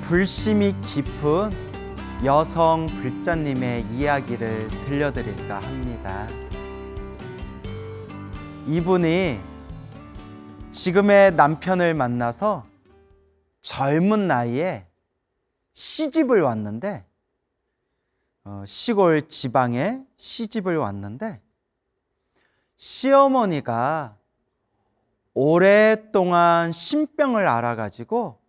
불심이 깊은 여성 불자님의 이야기를 들려드릴까 합니다. 이분이 지금의 남편을 만나서 젊은 나이에 시집을 왔는데, 시골 지방에 시집을 왔는데, 시어머니가 오랫동안 신병을 앓아가지고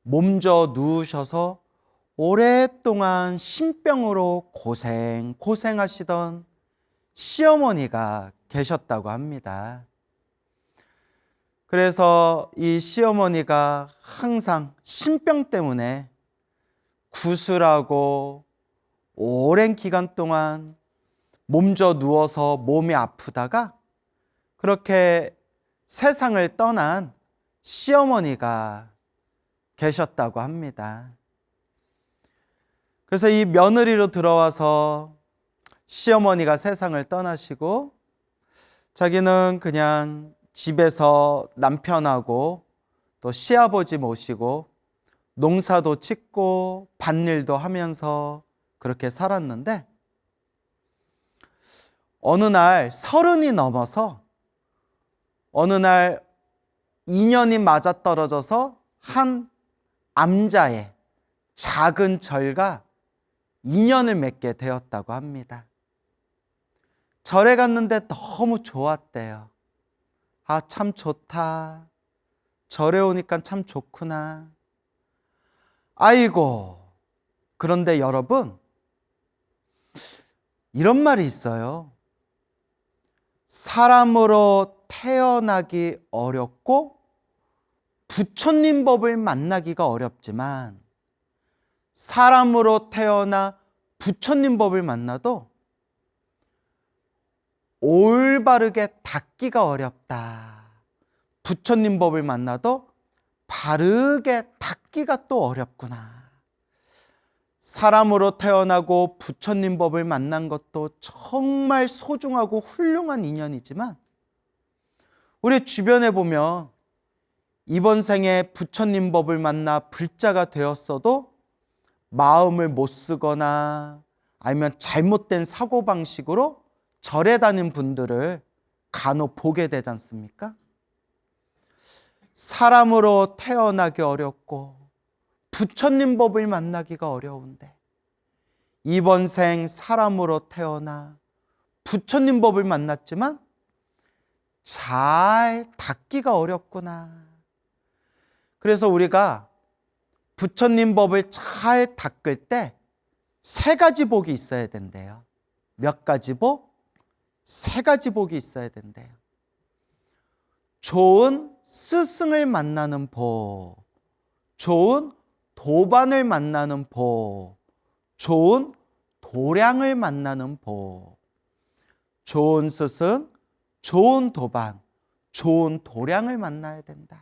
몸져 누우셔서 오랫동안 신병으로 고생하시던 시어머니가 계셨다고 합니다. 그래서 이 시어머니가 항상 신병 때문에 구슬하고 오랜 기간 동안 몸져 누워서 몸이 아프다가 그렇게 세상을 떠난 시어머니가 계셨다고 합니다. 그래서 이 며느리로 들어와서 시어머니가 세상을 떠나시고 자기는 그냥 집에서 남편하고 또 시아버지 모시고 농사도 짓고 밭일도 하면서 그렇게 살았는데, 어느 날 30이 넘어서 어느 날 인연이 맞아떨어져서 한 암자의 작은 절과 인연을 맺게 되었다고 합니다. 절에 갔는데 너무 좋았대요. 아, 참 좋다. 절에 오니까 참 좋구나. 아이고, 그런데 여러분, 이런 말이 있어요. 사람으로 태어나기 어렵고 부처님 법을 만나기가 어렵지만 사람으로 태어나 부처님 법을 만나도 올바르게 닦기가 어렵다. 부처님 법을 만나도 바르게 닦기가 또 어렵구나. 사람으로 태어나고 부처님 법을 만난 것도 정말 소중하고 훌륭한 인연이지만 우리 주변에 보면 이번 생에 부처님 법을 만나 불자가 되었어도 마음을 못 쓰거나 아니면 잘못된 사고방식으로 절에 다닌 분들을 간혹 보게 되지 않습니까? 사람으로 태어나기 어렵고 부처님 법을 만나기가 어려운데 이번 생 사람으로 태어나 부처님 법을 만났지만 잘 닦기가 어렵구나. 그래서 우리가 부처님 법을 잘 닦을 때 3가지 복이 있어야 된대요. 몇 가지 복? 3가지 복이 있어야 된대요. 좋은 스승을 만나는 복, 좋은 도반을 만나는 복, 좋은 도량을 만나는 복. 좋은 스승, 좋은 도반, 좋은 도량을 만나야 된다.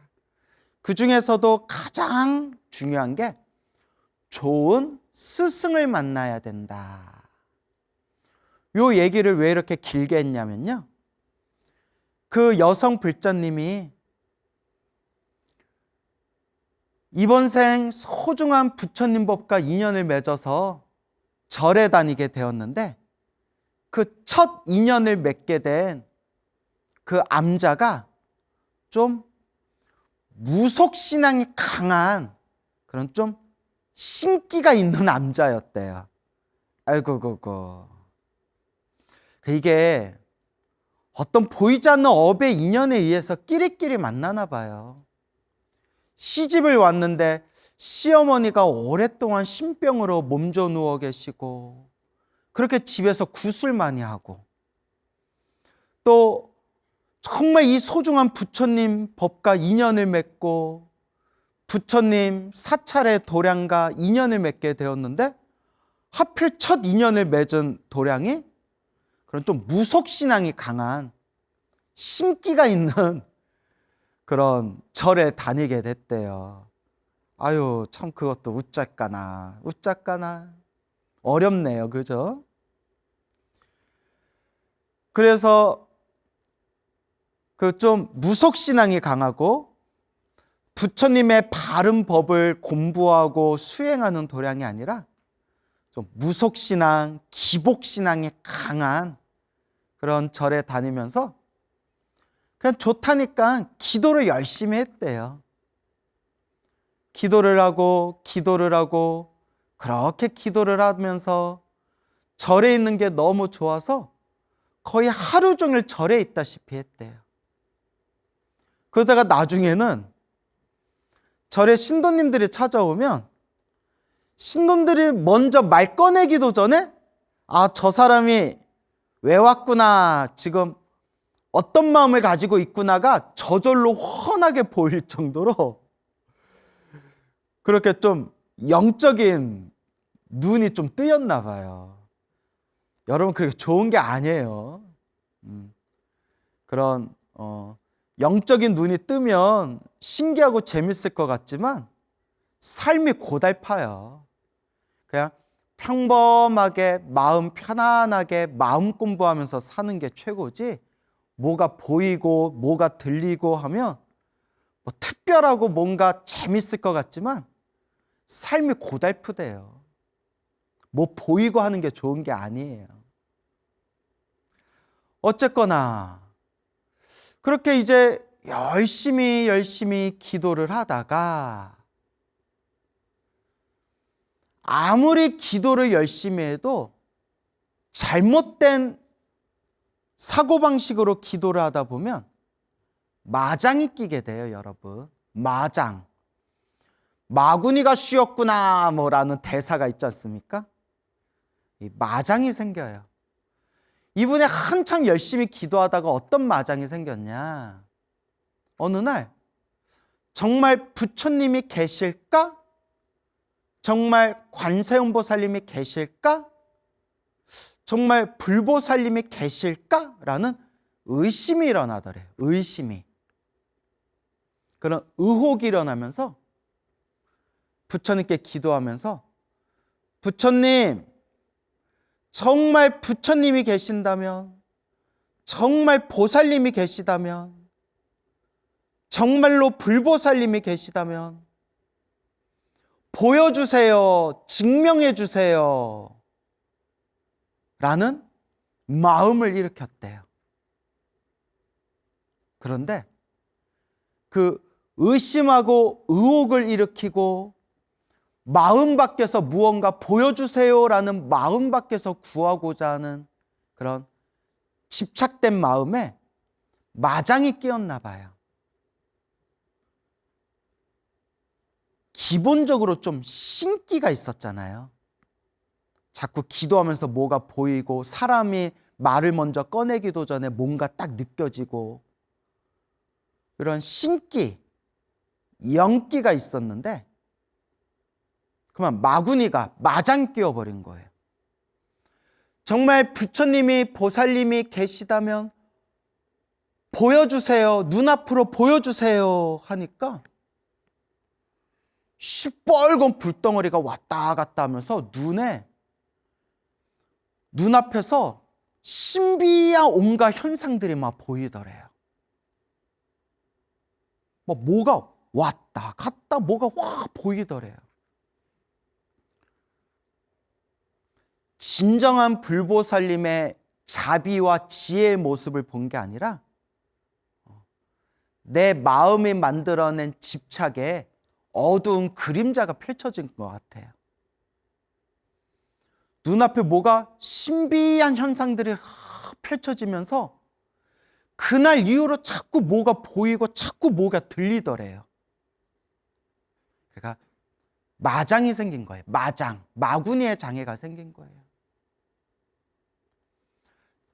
그 중에서도 가장 중요한 게 좋은 스승을 만나야 된다. 요 얘기를 왜 이렇게 길게 했냐면요, 그 여성 불자님이 이번 생 소중한 부처님 법과 인연을 맺어서 절에 다니게 되었는데 그 첫 인연을 맺게 된 그 암자가 좀 무속신앙이 강한 그런 좀 신기가 있는 암자였대요. 아이고. 이게 어떤 보이지 않는 업의 인연에 의해서 끼리끼리 만나나 봐요. 시집을 왔는데 시어머니가 오랫동안 신병으로 몸져 누워 계시고 그렇게 집에서 구슬 많이 하고 또 정말 이 소중한 부처님 법과 인연을 맺고 부처님 사찰의 도량과 인연을 맺게 되었는데 하필 첫 인연을 맺은 도량이 그런 좀 무속신앙이 강한 신기가 있는 그런 절에 다니게 됐대요. 아유, 참 그것도 우짜까나 어렵네요. 그죠? 그래서 그 좀 무속신앙이 강하고 부처님의 바른 법을 공부하고 수행하는 도량이 아니라 좀 무속신앙, 기복신앙이 강한 그런 절에 다니면서 그냥 좋다니까 기도를 열심히 했대요. 기도를 하고 그렇게 기도를 하면서 절에 있는 게 너무 좋아서 거의 하루 종일 절에 있다시피 했대요. 그러다가 나중에는 절에 신도님들이 찾아오면 신도님들이 먼저 말 꺼내기도 전에 저 사람이 왜 왔구나, 지금 어떤 마음을 가지고 있구나가 저절로 훤하게 보일 정도로 그렇게 좀 영적인 눈이 좀 뜨였나 봐요. 여러분, 그게 좋은 게 아니에요. 그런 영적인 눈이 뜨면 신기하고 재밌을 것 같지만 삶이 고달파요. 그냥 평범하게 마음 편안하게 마음 공부하면서 사는 게 최고지, 뭐가 보이고 뭐가 들리고 하면 뭐 특별하고 뭔가 재밌을 것 같지만 삶이 고달프대요. 뭐 보이고 하는 게 좋은 게 아니에요. 어쨌거나 그렇게 이제 열심히 기도를 하다가 아무리 기도를 열심히 해도 잘못된 사고방식으로 기도를 하다 보면 마장이 끼게 돼요, 여러분. 마장. 마구니가 쉬었구나 뭐라는 대사가 있지 않습니까? 이 마장이 생겨요. 이분이 한창 열심히 기도하다가 어떤 마장이 생겼냐? 어느 날 정말 부처님이 계실까? 정말 관세음보살님이 계실까? 정말 불보살님이 계실까? 라는 의심이 일어나더래요. 의심이. 그런 의혹이 일어나면서 부처님께 기도하면서, 부처님, 정말 부처님이 계신다면, 정말 보살님이 계시다면, 정말로 불보살님이 계시다면 보여주세요. 증명해 주세요. 라는 마음을 일으켰대요. 그런데 그 의심하고 의혹을 일으키고 마음 밖에서 무언가 보여주세요라는 마음 밖에서 구하고자 하는 그런 집착된 마음에 마장이 끼었나 봐요. 기본적으로 좀 신기가 있었잖아요. 자꾸 기도하면서 뭐가 보이고 사람이 말을 먼저 꺼내기도 전에 뭔가 딱 느껴지고 이런 신기, 영기가 있었는데 그만 마구니가 마장 끼워버린 거예요. 정말 부처님이 보살님이 계시다면 보여주세요. 눈앞으로 보여주세요 하니까 시뻘건 불덩어리가 왔다 갔다 하면서 눈앞에서 신비한 온갖 현상들이 막 보이더래요. 뭐가 왔다 갔다 뭐가 확 보이더래요. 진정한 불보살님의 자비와 지혜의 모습을 본 게 아니라 내 마음이 만들어낸 집착에 어두운 그림자가 펼쳐진 것 같아요. 눈앞에 뭐가 신비한 현상들이 펼쳐지면서 그날 이후로 자꾸 뭐가 보이고 자꾸 뭐가 들리더래요. 그러니까 마장이 생긴 거예요. 마장, 마구니의 장애가 생긴 거예요.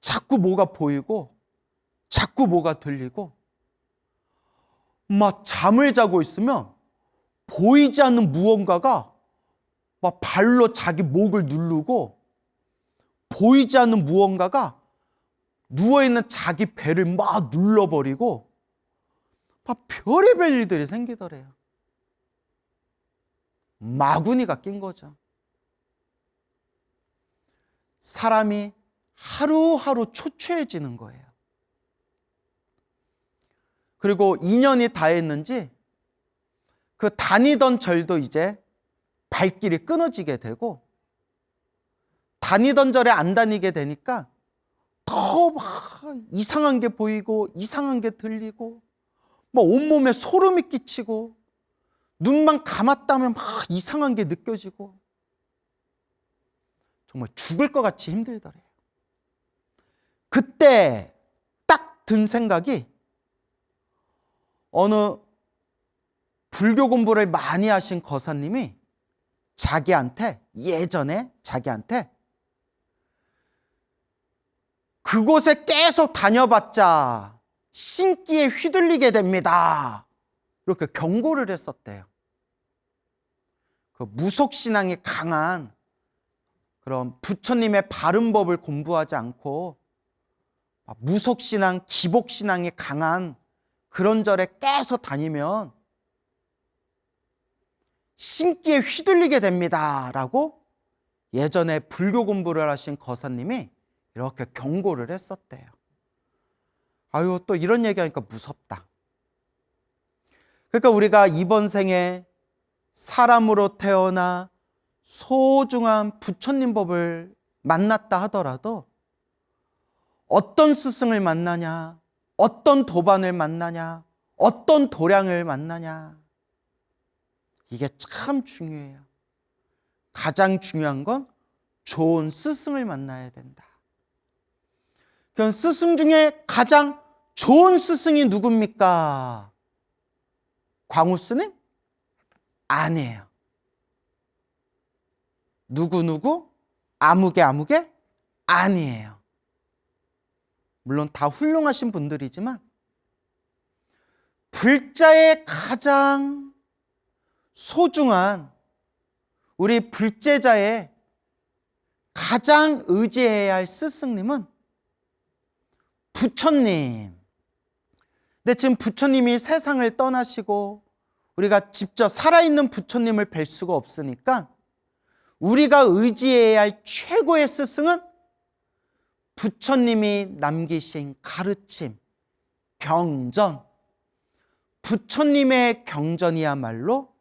자꾸 뭐가 보이고 자꾸 뭐가 들리고 막 잠을 자고 있으면 보이지 않는 무언가가 막 발로 자기 목을 누르고 보이지 않는 무언가가 누워있는 자기 배를 막 눌러버리고 막 별의별 일들이 생기더래요. 마구니가 낀 거죠. 사람이 하루하루 초췌해지는 거예요. 그리고 2년이 다 했는지 그 다니던 절도 이제 발길이 끊어지게 되고, 다니던 절에 안 다니게 되니까 더 막 이상한 게 보이고 이상한 게 들리고 막 온몸에 소름이 끼치고 눈만 감았다면 막 이상한 게 느껴지고 정말 죽을 것 같이 힘들더래요. 그때 딱 든 생각이, 어느 불교 공부를 많이 하신 거사님이 예전에 자기한테 그곳에 계속 다녀봤자 신기에 휘둘리게 됩니다, 이렇게 경고를 했었대요. 그 무속신앙이 강한 그런 부처님의 바른법을 공부하지 않고 무속신앙, 기복신앙이 강한 그런 절에 계속 다니면 신기에 휘둘리게 됩니다 라고 예전에 불교 공부를 하신 거사님이 이렇게 경고를 했었대요. 아유, 또 이런 얘기하니까 무섭다. 그러니까 우리가 이번 생에 사람으로 태어나 소중한 부처님 법을 만났다 하더라도 어떤 스승을 만나냐, 어떤 도반을 만나냐, 어떤 도량을 만나냐, 이게 참 중요해요. 가장 중요한 건 좋은 스승을 만나야 된다. 그럼 스승 중에 가장 좋은 스승이 누굽니까? 광우 스님? 아니에요. 누구? 아무개? 아니에요. 물론 다 훌륭하신 분들이지만 불자의 가장 소중한, 우리 불제자의 가장 의지해야 할 스승님은 부처님. 근데 지금 부처님이 세상을 떠나시고 우리가 직접 살아있는 부처님을 뵐 수가 없으니까 우리가 의지해야 할 최고의 스승은 부처님이 남기신 가르침, 경전. 부처님의 경전이야말로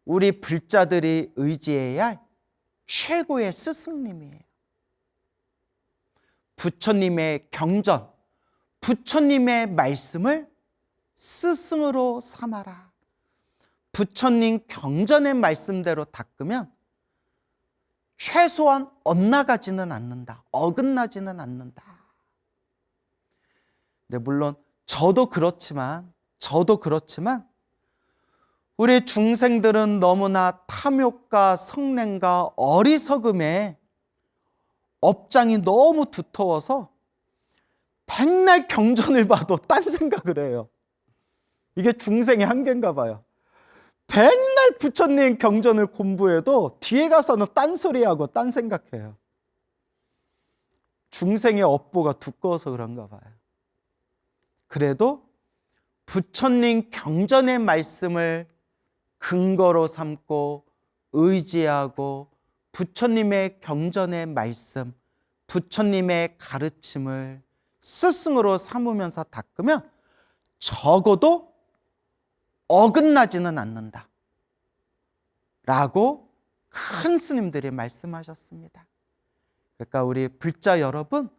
우리 불자들이 의지해야 할 최고의 스승님이에요. 부처님의 경전, 부처님의 말씀을 스승으로 삼아라. 부처님 경전의 말씀대로 닦으면 최소한 엇나가지는 않는다. 어긋나지는 않는다. 근데 물론 저도 그렇지만 우리 중생들은 너무나 탐욕과 성냄과 어리석음에 업장이 너무 두터워서 백날 경전을 봐도 딴 생각을 해요. 이게 중생의 한계인가 봐요. 백날 부처님 경전을 공부해도 뒤에 가서는 딴소리하고 딴 생각해요. 중생의 업보가 두꺼워서 그런가 봐요. 그래도 부처님 경전의 말씀을 근거로 삼고 의지하고 부처님의 경전의 말씀, 부처님의 가르침을 스승으로 삼으면서 닦으면 적어도 어긋나지는 않는다 라고 큰 스님들이 말씀하셨습니다. 그러니까 우리 불자 여러분,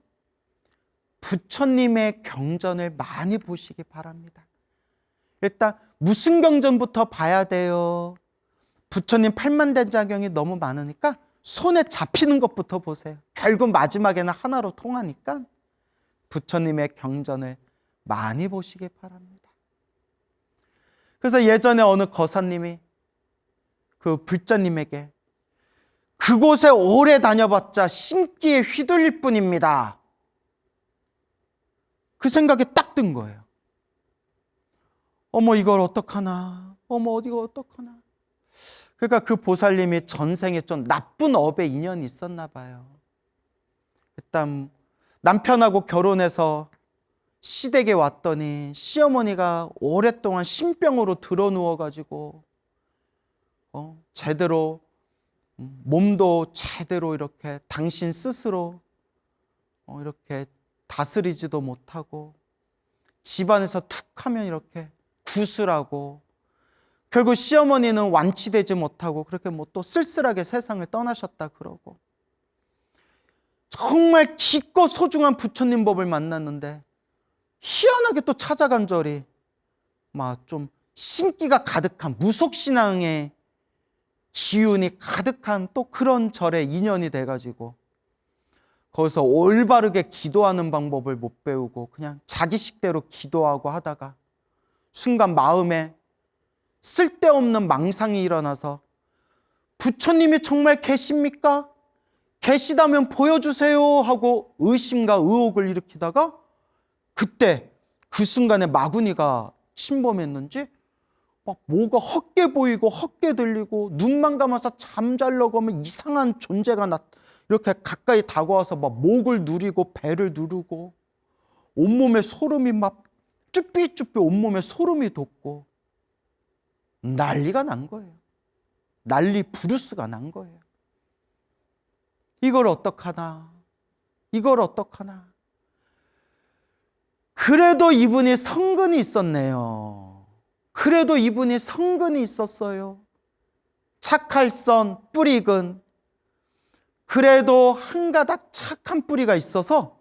부처님의 경전을 많이 보시기 바랍니다. 일단 무슨 경전부터 봐야 돼요? 부처님 팔만대장경이 너무 많으니까 손에 잡히는 것부터 보세요. 결국 마지막에는 하나로 통하니까 부처님의 경전을 많이 보시기 바랍니다. 그래서 예전에 어느 거사님이 그 불자님에게 그곳에 오래 다녀봤자 신기에 휘둘릴 뿐입니다, 그 생각이 딱 든 거예요. 어머, 이걸 어떡하나, 어머, 어디가 어떡하나. 그러니까 그 보살님이 전생에 좀 나쁜 업에 인연이 있었나 봐요. 일단 남편하고 결혼해서 시댁에 왔더니 시어머니가 오랫동안 신병으로 드러누워가지고 제대로 몸도 제대로 이렇게 당신 스스로 이렇게 다스리지도 못하고 집안에서 툭 하면 이렇게 구슬하고 결국 시어머니는 완치되지 못하고 그렇게 뭐 또 쓸쓸하게 세상을 떠나셨다 그러고, 정말 깊고 소중한 부처님 법을 만났는데 희한하게 또 찾아간 절이 막 좀 신기가 가득한 무속신앙의 기운이 가득한 또 그런 절에 인연이 돼가지고 거기서 올바르게 기도하는 방법을 못 배우고 그냥 자기식대로 기도하고 하다가 순간 마음에 쓸데없는 망상이 일어나서 부처님이 정말 계십니까? 계시다면 보여주세요 하고 의심과 의혹을 일으키다가 그때 그 순간에 마구니가 침범했는지 막 뭐가 헛게 보이고 헛게 들리고 눈만 감아서 잠자려고 하면 이상한 존재가 이렇게 가까이 다가와서 막 목을 누리고 배를 누르고 온몸에 소름이 막 쭈삐쭈삐 온몸에 소름이 돋고 난리가 난 거예요. 난리 부르스가 난 거예요. 이걸 어떡하나? 이걸 어떡하나? 그래도 이분이 성근이 있었네요. 그래도 이분이 성근이 있었어요. 착할선 뿌리근. 그래도 한 가닥 착한 뿌리가 있어서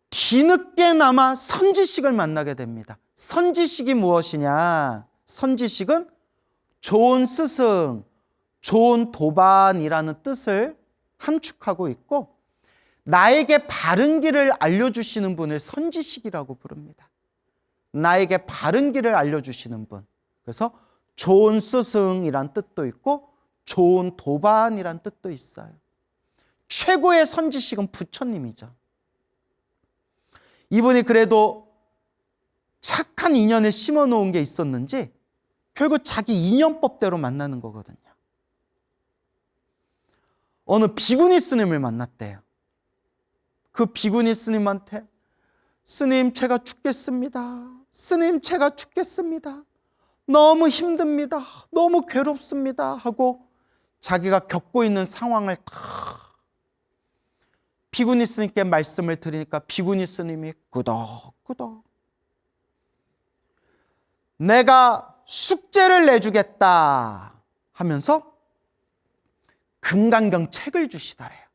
뒤늦게나마 선지식을 만나게 됩니다. 선지식이 무엇이냐? 선지식은 좋은 스승, 좋은 도반이라는 뜻을 함축하고 있고 나에게 바른 길을 알려주시는 분을 선지식이라고 부릅니다. 나에게 바른 길을 알려주시는 분. 그래서 좋은 스승이란 뜻도 있고 좋은 도반이란 뜻도 있어요. 최고의 선지식은 부처님이죠. 이분이 그래도 착한 인연을 심어놓은 게 있었는지 결국 자기 인연법대로 만나는 거거든요. 어느 비구니 스님을 만났대요. 그 비구니 스님한테 스님 제가 죽겠습니다. 스님 제가 죽겠습니다. 너무 힘듭니다. 너무 괴롭습니다. 하고 자기가 겪고 있는 상황을 다 비구니 스님께 말씀을 드리니까 비구니 스님이 끄덕끄덕 내가 숙제를 내주겠다 하면서 금강경 책을 주시더래요.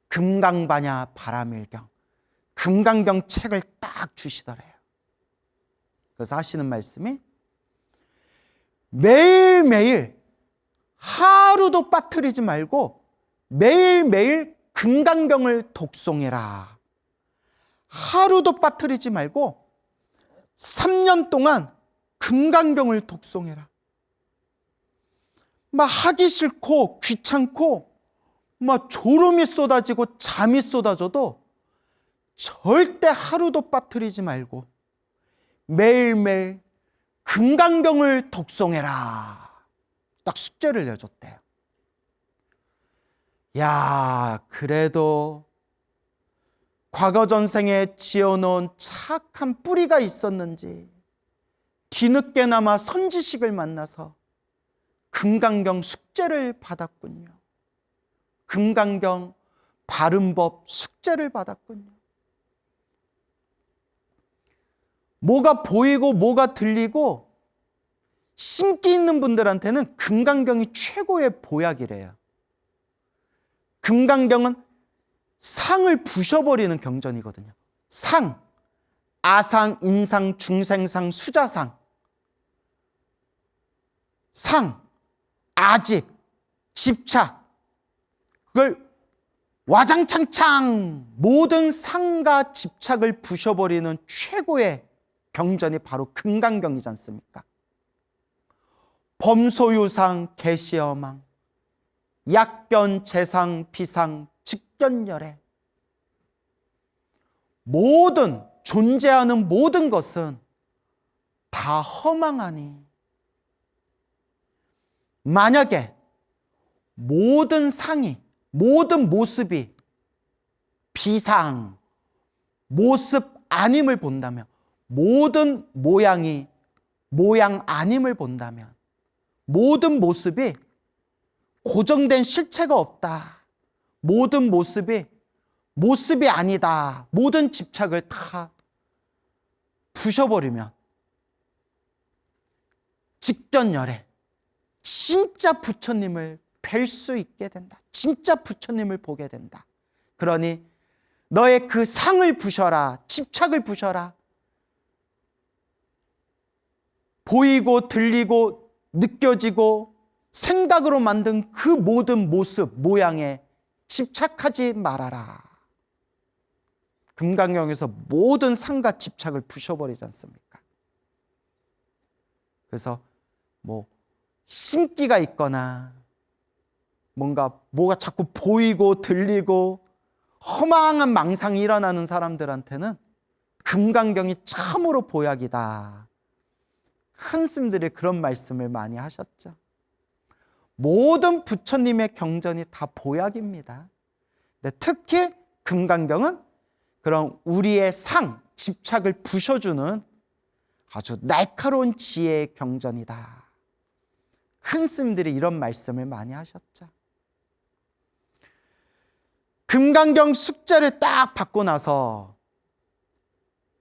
금강반야 바라밀경. 금강경 책을 딱 주시더래요. 그래서 하시는 말씀이 매일매일 하루도 빠뜨리지 말고 매일매일 금강경을 독송해라. 하루도 빠뜨리지 말고 3년 동안 금강경을 독송해라. 막 하기 싫고 귀찮고 막 졸음이 쏟아지고 잠이 쏟아져도 절대 하루도 빠뜨리지 말고 매일매일 금강경을 독송해라. 딱 숙제를 내줬대요. 야, 그래도 과거 전생에 지어놓은 착한 뿌리가 있었는지 뒤늦게나마 선지식을 만나서 금강경 숙제를 받았군요. 금강경 바른법 숙제를 받았군요. 뭐가 보이고 뭐가 들리고 신기 있는 분들한테는 금강경이 최고의 보약이래요. 금강경은 상을 부셔버리는 경전이거든요. 상, 아상, 인상, 중생상, 수자상. 상, 아집, 집착. 그걸 와장창창 모든 상과 집착을 부셔버리는 최고의 경전이 바로 금강경이지 않습니까? 범소유상, 개시어망, 약견, 재상, 비상, 직견열애. 모든 존재하는 모든 것은 다 허망하니 만약에 모든 상이 모든 모습이 비상, 모습 아님을 본다면 모든 모양이 모양 아님을 본다면 모든 모습이 고정된 실체가 없다. 모든 모습이 모습이 아니다. 모든 집착을 다 부셔버리면 직전열에 진짜 부처님을 뵐 수 있게 된다. 진짜 부처님을 보게 된다. 그러니 너의 그 상을 부셔라. 집착을 부셔라. 보이고 들리고 느껴지고 생각으로 만든 그 모든 모습, 모양에 집착하지 말아라. 금강경에서 모든 상과 집착을 부셔버리지 않습니까? 그래서 뭐 신기가 있거나 뭐가 자꾸 보이고 들리고 허망한 망상이 일어나는 사람들한테는 금강경이 참으로 보약이다. 큰 스님들이 그런 말씀을 많이 하셨죠. 모든 부처님의 경전이 다 보약입니다. 근데 특히 금강경은 그런 우리의 상, 집착을 부셔주는 아주 날카로운 지혜의 경전이다. 큰 스님들이 이런 말씀을 많이 하셨죠. 금강경 숙제를 딱 받고 나서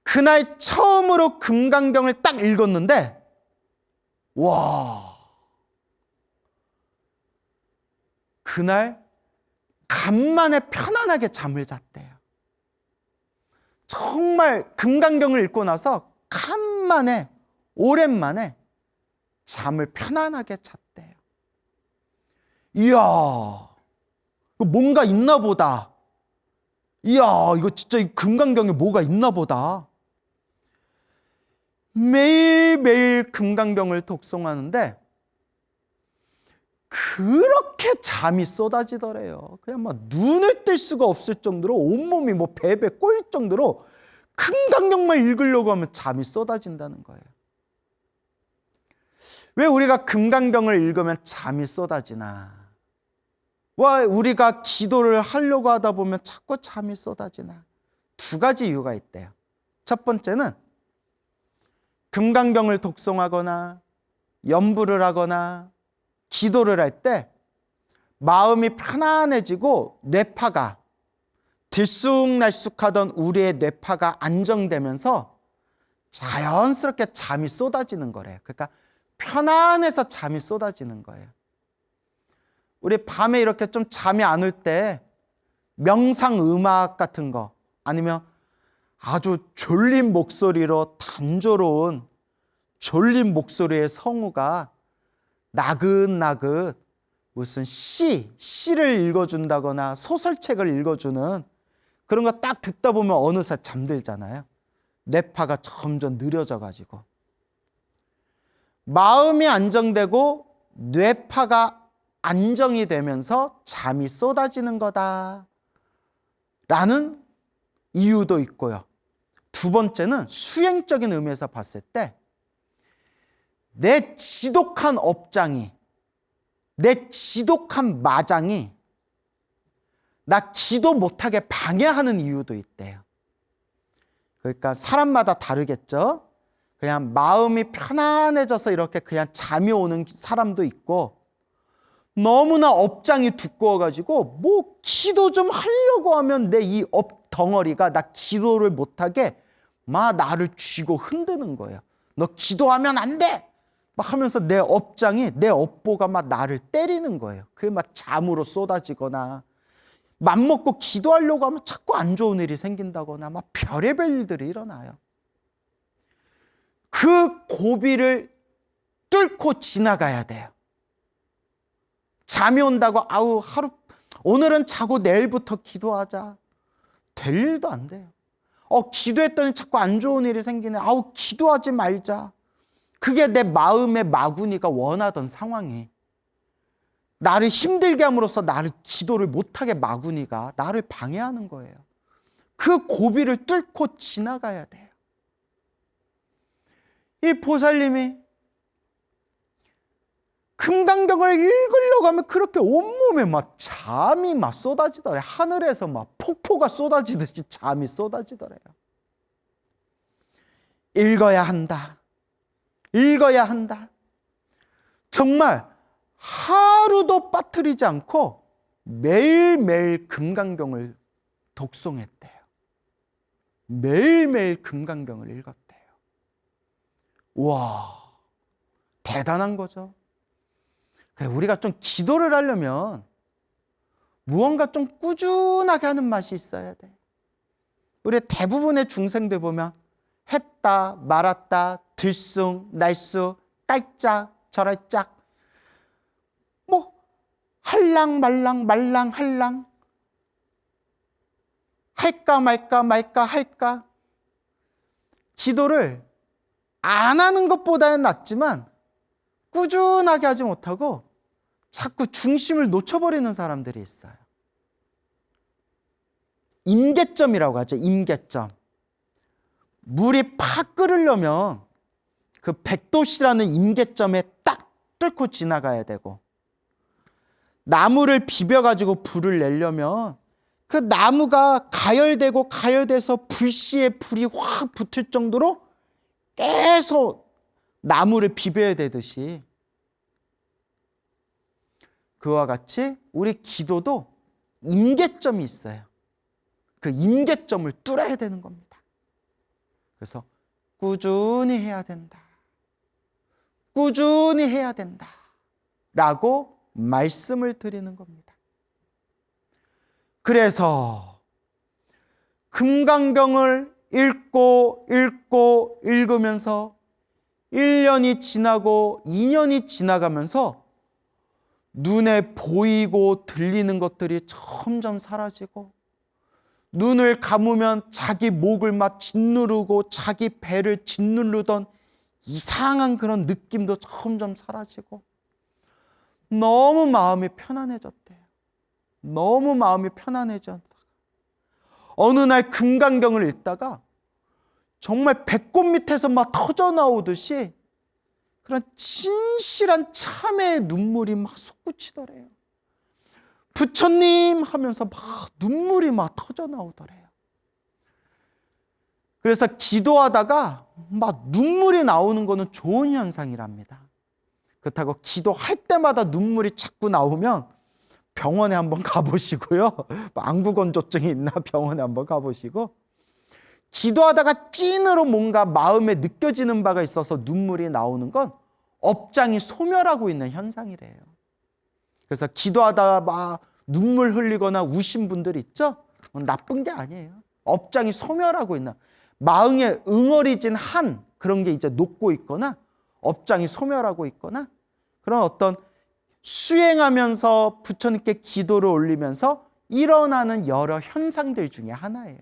그날 처음으로 금강경을 딱 읽었는데 와, 그날 간만에 편안하게 잠을 잤대요. 정말 금강경을 읽고 나서 간만에 오랜만에 잠을 편안하게 잤대요. 이야, 뭔가 있나 보다. 이야, 이거 진짜 이 금강경에 뭐가 있나 보다. 매일매일 금강경을 독송하는데 그렇게 잠이 쏟아지더래요. 그냥 막 눈을 뜰 수가 없을 정도로 온몸이 뭐 베베 꼬일 정도로 금강경만 읽으려고 하면 잠이 쏟아진다는 거예요. 왜 우리가 금강경을 읽으면 잠이 쏟아지나? 왜 우리가 기도를 하려고 하다 보면 자꾸 잠이 쏟아지나? 두 가지 이유가 있대요. 첫 번째는 금강경을 독송하거나 연부를 하거나 기도를 할 때 마음이 편안해지고 뇌파가 들쑥날쑥하던 우리의 뇌파가 안정되면서 자연스럽게 잠이 쏟아지는 거래요. 그러니까 편안해서 잠이 쏟아지는 거예요. 우리 밤에 이렇게 좀 잠이 안 올 때 명상 음악 같은 거 아니면 아주 졸린 목소리로 단조로운 졸린 목소리의 성우가 나긋나긋 무슨 시를 읽어준다거나 소설책을 읽어주는 그런 거 딱 듣다 보면 어느새 잠들잖아요. 뇌파가 점점 느려져가지고 마음이 안정되고 뇌파가 안정이 되면서 잠이 쏟아지는 거다 라는 이유도 있고요. 두 번째는 수행적인 의미에서 봤을 때 내 지독한 업장이, 내 지독한 마장이 나 기도 못하게 방해하는 이유도 있대요. 그러니까 사람마다 다르겠죠. 그냥 마음이 편안해져서 이렇게 그냥 잠이 오는 사람도 있고 너무나 업장이 두꺼워가지고 뭐 기도 좀 하려고 하면 내 이 업 덩어리가 나 기도를 못하게 막 나를 쥐고 흔드는 거예요. 너 기도하면 안 돼! 막 하면서 내 업장이, 내 업보가 막 나를 때리는 거예요. 그게 막 잠으로 쏟아지거나 맘먹고 기도하려고 하면 자꾸 안 좋은 일이 생긴다거나 막 별의별 일들이 일어나요. 그 고비를 뚫고 지나가야 돼요. 잠이 온다고 오늘은 자고 내일부터 기도하자. 될 일도 안 돼요. 기도했더니 자꾸 안 좋은 일이 생기네. 기도하지 말자. 그게 내 마음의 마구니가 원하던 상황이 나를 힘들게 함으로써 나를 기도를 못하게 마구니가 나를 방해하는 거예요. 그 고비를 뚫고 지나가야 돼요. 이 보살님이 금강경을 읽으려고 하면 그렇게 온몸에 막 잠이 막 쏟아지더래요. 하늘에서 막 폭포가 쏟아지듯이 잠이 쏟아지더래요. 읽어야 한다. 읽어야 한다. 정말 하루도 빠뜨리지 않고 매일매일 금강경을 독송했대요. 매일매일 금강경을 읽었대요. 와, 대단한 거죠. 그래, 우리가 좀 기도를 하려면 무언가 좀 꾸준하게 하는 맛이 있어야 돼. 우리 대부분의 중생들 보면 했다 말았다 들쑥 날쑥 깔짝 저랄짝 뭐 할랑 말랑 말랑 할랑 할까 말까 말까 할까. 기도를 안 하는 것보다는 낫지만 꾸준하게 하지 못하고 자꾸 중심을 놓쳐버리는 사람들이 있어요. 임계점이라고 하죠. 임계점. 물이 팍 끓으려면 그 100도씨라는 임계점에 딱 뚫고 지나가야 되고, 나무를 비벼가지고 불을 내려면 그 나무가 가열되고 가열돼서 불씨에 불이 확 붙을 정도로 계속 나무를 비벼야 되듯이, 그와 같이 우리 기도도 임계점이 있어요. 그 임계점을 뚫어야 되는 겁니다. 그래서 꾸준히 해야 된다. 꾸준히 해야 된다. 라고 말씀을 드리는 겁니다. 그래서 금강경을 읽으면서 1년이 지나고 2년이 지나가면서 눈에 보이고 들리는 것들이 점점 사라지고, 눈을 감으면 자기 목을 막 짓누르고 자기 배를 짓누르던 이상한 그런 느낌도 점점 사라지고, 너무 마음이 편안해졌대요. 너무 마음이 편안해졌다. 어느 날 금강경을 읽다가 정말 배꼽 밑에서 막 터져 나오듯이 그런 진실한 참회의 눈물이 막 솟구치더래요. 부처님 하면서 막 눈물이 막 터져 나오더래요. 그래서 기도하다가 막 눈물이 나오는 거는 좋은 현상이랍니다. 그렇다고 기도할 때마다 눈물이 자꾸 나오면 병원에 한번 가보시고요. 안구건조증이 있나 병원에 한번 가보시고, 기도하다가 찐으로 뭔가 마음에 느껴지는 바가 있어서 눈물이 나오는 건 업장이 소멸하고 있는 현상이래요. 그래서 기도하다가 막 눈물 흘리거나 우신 분들 있죠? 나쁜 게 아니에요. 업장이 소멸하고 있나, 마음에 응어리진 한 그런 게 이제 녹고 있거나 업장이 소멸하고 있거나, 그런 어떤 수행하면서 부처님께 기도를 올리면서 일어나는 여러 현상들 중에 하나예요.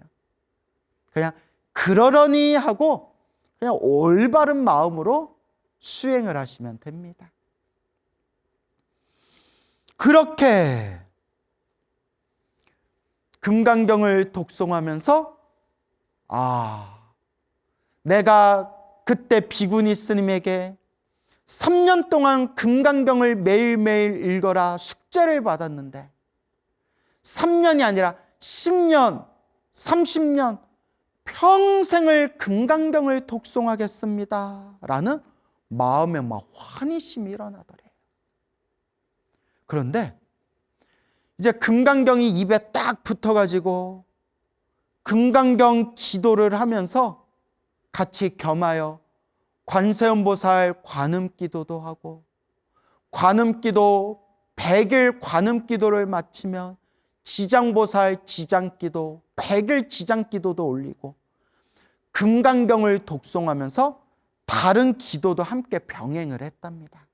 그냥 그러려니 하고 그냥 올바른 마음으로 수행을 하시면 됩니다. 그렇게 금강경을 독송하면서 내가 그때 비구니 스님에게 3년 동안 금강경을 매일매일 읽어라 숙제를 받았는데 3년이 아니라 10년, 30년 평생을 금강경을 독송하겠습니다 라는 마음에 막 환희심이 일어나더래요. 그런데 이제 금강경이 입에 딱 붙어가지고 금강경 기도를 하면서 같이 겸하여 관세음보살 관음기도도 하고, 관음기도 100일 관음기도를 마치면 지장보살 지장기도 100일 지장기도도 올리고, 금강경을 독송하면서 다른 기도도 함께 병행을 했답니다.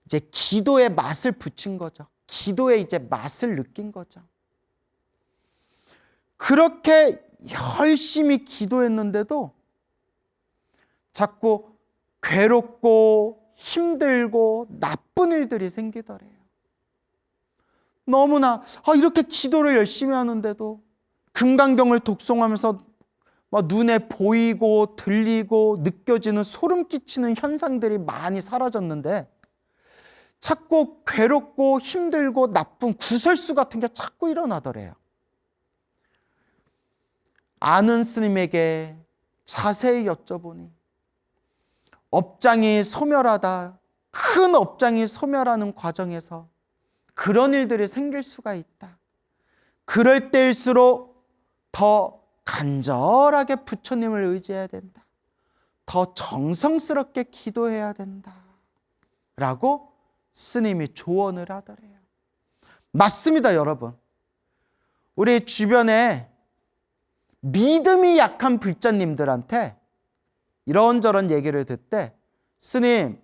이제 기도의 맛을 붙인 거죠. 기도의 이제 맛을 느낀 거죠. 그렇게 열심히 기도했는데도 자꾸 괴롭고 힘들고 나쁜 일들이 생기더래요. 너무나 이렇게 기도를 열심히 하는데도 금강경을 독송하면서 막 눈에 보이고 들리고 느껴지는 소름 끼치는 현상들이 많이 사라졌는데 자꾸 괴롭고 힘들고 나쁜 구설수 같은 게 자꾸 일어나더래요. 아는 스님에게 자세히 여쭤보니 업장이 소멸하다, 큰 업장이 소멸하는 과정에서 그런 일들이 생길 수가 있다. 그럴 때일수록 더 간절하게 부처님을 의지해야 된다. 더 정성스럽게 기도해야 된다 라고 스님이 조언을 하더래요. 맞습니다, 여러분. 우리 주변에 믿음이 약한 불자님들한테 이런저런 얘기를 듣때 스님,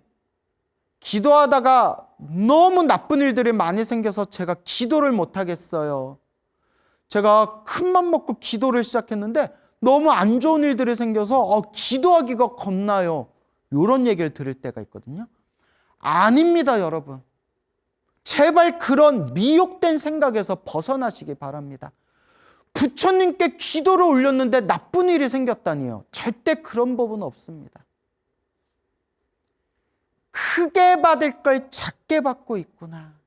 기도하다가 너무 나쁜 일들이 많이 생겨서 제가 기도를 못하겠어요. 제가 큰맘 먹고 기도를 시작했는데 너무 안 좋은 일들이 생겨서 기도하기가 겁나요. 이런 얘기를 들을 때가 있거든요. 아닙니다, 여러분. 제발 그런 미혹된 생각에서 벗어나시기 바랍니다. 부처님께 기도를 올렸는데 나쁜 일이 생겼다니요. 절대 그런 법은 없습니다. 크게 받을 걸 작게 받고 있구나.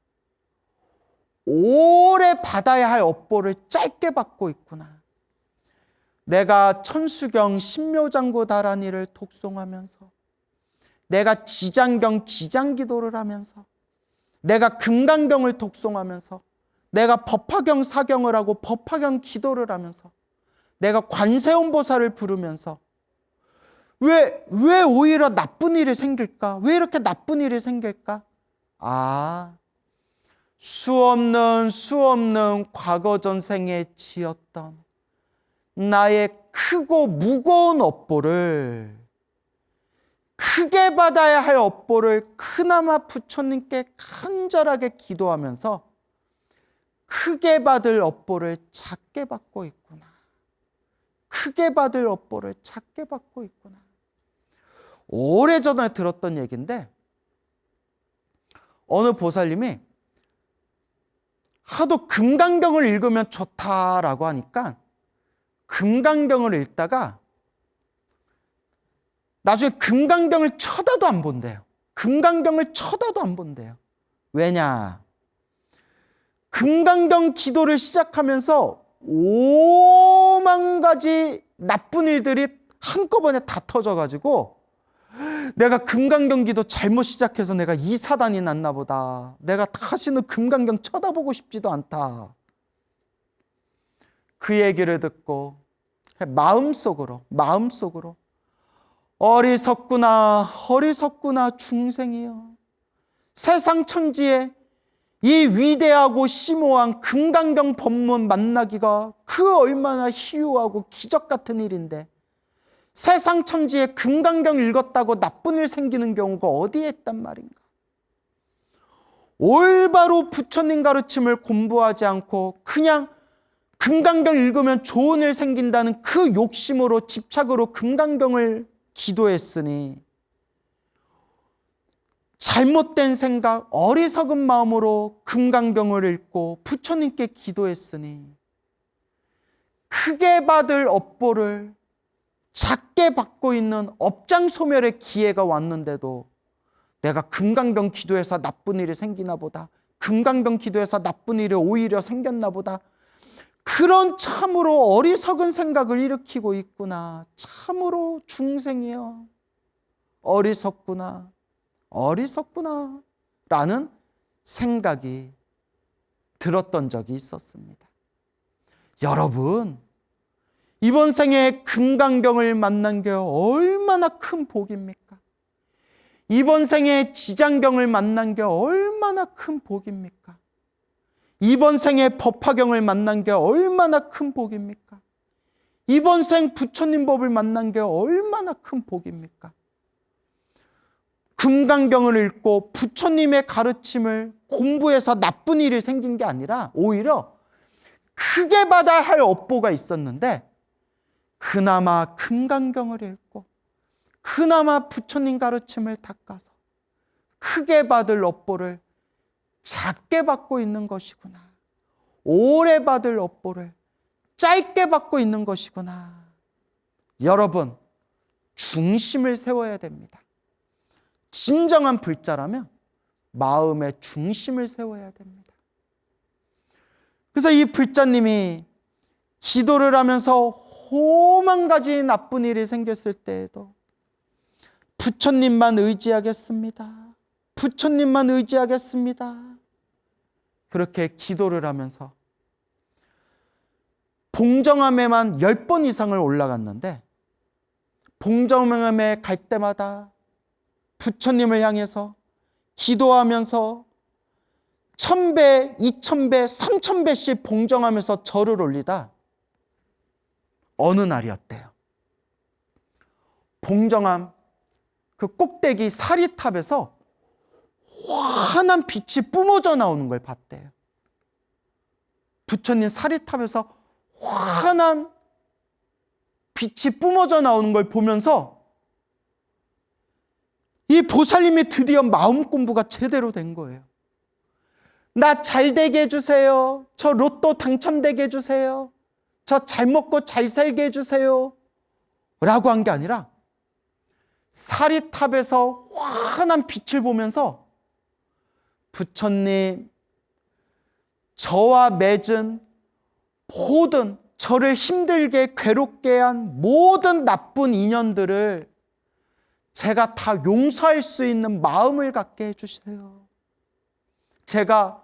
오래 받아야 할 업보를 짧게 받고 있구나. 내가 천수경 신묘장구 다란이를 독송하면서, 내가 지장경 지장기도를 하면서, 내가 금강경을 독송하면서, 내가 법화경 사경을 하고 법화경 기도를 하면서, 내가 관세음보살을 부르면서 왜 오히려 나쁜 일이 생길까? 왜 이렇게 나쁜 일이 생길까? 수없는 과거 전생에 지었던 나의 크고 무거운 업보를, 크게 받아야 할 업보를 그나마 부처님께 간절하게 기도하면서 크게 받을 업보를 작게 받고 있구나. 크게 받을 업보를 작게 받고 있구나. 오래전에 들었던 얘기인데 어느 보살님이 하도 금강경을 읽으면 좋다라고 하니까 금강경을 읽다가 나중에 금강경을 쳐다도 안 본대요. 금강경을 쳐다도 안 본대요. 왜냐? 금강경 기도를 시작하면서 5만 가지 나쁜 일들이 한꺼번에 다 터져가지고 내가 금강경 기도 잘못 시작해서 내가 이 사단이 났나 보다. 내가 다시는 금강경 쳐다보고 싶지도 않다. 그 얘기를 듣고 마음속으로 어리석구나 중생이여. 세상 천지에 이 위대하고 심오한 금강경 법문 만나기가 그 얼마나 희유하고 기적 같은 일인데 세상 천지에 금강경 읽었다고 나쁜 일 생기는 경우가 어디에 있단 말인가. 올바로 부처님 가르침을 공부하지 않고 그냥 금강경 읽으면 좋은 일 생긴다는 그 욕심으로 집착으로 금강경을 기도했으니 잘못된 생각, 어리석은 마음으로 금강경을 읽고 부처님께 기도했으니 크게 받을 업보를 작게 받고 있는 업장소멸의 기회가 왔는데도 내가 금강경 기도해서 나쁜 일이 생기나 보다, 금강경 기도해서 나쁜 일이 오히려 생겼나 보다, 그런 참으로 어리석은 생각을 일으키고 있구나. 참으로 중생이여 어리석구나 라는 생각이 들었던 적이 있었습니다. 여러분, 이번 생에 금강경을 만난 게 얼마나 큰 복입니까? 이번 생에 지장경을 만난 게 얼마나 큰 복입니까? 이번 생에 법화경을 만난 게 얼마나 큰 복입니까? 이번 생 부처님 법을 만난 게 얼마나 큰 복입니까? 금강경을 읽고 부처님의 가르침을 공부해서 나쁜 일이 생긴 게 아니라 오히려 크게 받아야 할 업보가 있었는데 그나마 금강경을 읽고 그나마 부처님 가르침을 닦아서 크게 받을 업보를 작게 받고 있는 것이구나. 오래 받을 업보를 짧게 받고 있는 것이구나. 여러분, 중심을 세워야 됩니다. 진정한 불자라면 마음의 중심을 세워야 됩니다. 그래서 이 불자님이 기도를 하면서 오만 가지 나쁜 일이 생겼을 때에도 부처님만 의지하겠습니다. 부처님만 의지하겠습니다. 그렇게 기도를 하면서 봉정암에만 10번 이상을 올라갔는데 봉정암에 갈 때마다 부처님을 향해서 기도하면서 1000배, 2000배, 3000배씩 봉정하면서 절을 올리다 어느 날이었대요. 봉정함 그 꼭대기 사리탑에서 환한 빛이 뿜어져 나오는 걸 봤대요. 부처님 사리탑에서 환한 빛이 뿜어져 나오는 걸 보면서 이 보살님이 드디어 마음 공부가 제대로 된 거예요. 나 잘 되게 해주세요. 저 로또 당첨되게 해주세요. 저 잘 먹고 잘 살게 해주세요. 라고 한 게 아니라 사리탑에서 환한 빛을 보면서 부처님, 저와 맺은 모든 저를 힘들게 괴롭게 한 모든 나쁜 인연들을 제가 다 용서할 수 있는 마음을 갖게 해주세요. 제가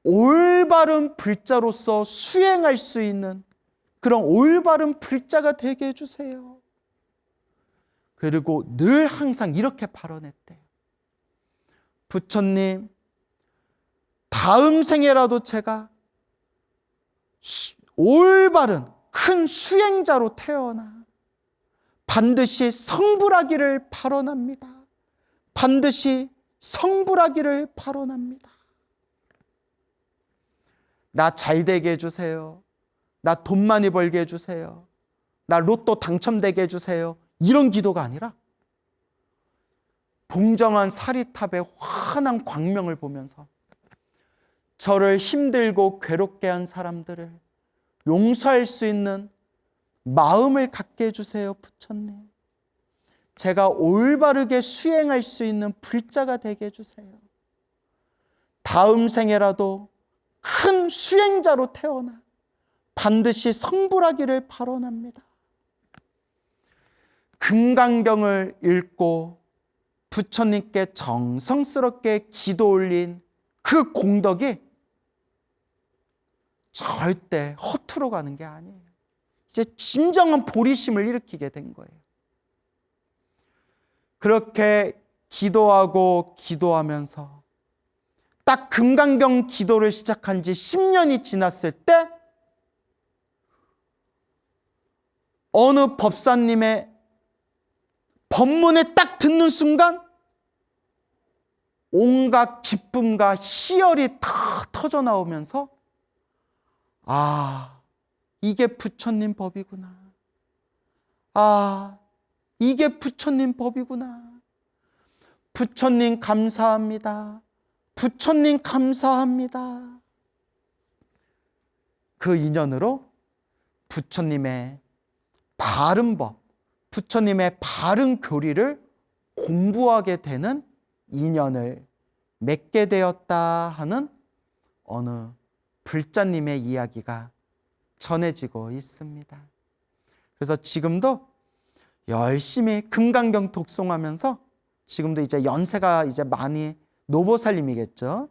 올바른 불자로서 수행할 수 있는 그런 올바른 불자가 되게 해주세요. 그리고 늘 항상 이렇게 발언했대요. 부처님, 다음 생에라도 제가 올바른 큰 수행자로 태어나 반드시 성불하기를 발언합니다. 반드시 성불하기를 발언합니다. 나 잘되게 해주세요. 나 돈 많이 벌게 해주세요. 나 로또 당첨되게 해주세요. 이런 기도가 아니라 봉정한 사리탑의 환한 광명을 보면서 저를 힘들고 괴롭게 한 사람들을 용서할 수 있는 마음을 갖게 해주세요, 부처님. 제가 올바르게 수행할 수 있는 불자가 되게 해주세요. 다음 생에라도 큰 수행자로 태어나 반드시 성불하기를 발언합니다. 금강경을 읽고 부처님께 정성스럽게 기도 올린 그 공덕이 절대 허투루 가는 게 아니에요. 이제 진정한 보리심을 일으키게 된 거예요. 그렇게 기도하고 기도하면서 딱 금강경 기도를 시작한 지 10년이 지났을 때 어느 법사님의 법문을 딱 듣는 순간 온갖 기쁨과 희열이 다 터져 나오면서 아, 이게 부처님 법이구나. 아, 이게 부처님 법이구나. 부처님 감사합니다. 부처님 감사합니다. 그 인연으로 부처님의 바른 법, 부처님의 바른 교리를 공부하게 되는 인연을 맺게 되었다 하는 어느 불자님의 이야기가 전해지고 있습니다. 그래서 지금도 열심히 금강경 독송하면서 지금도 이제 연세가 이제 많이 노보살님이겠죠.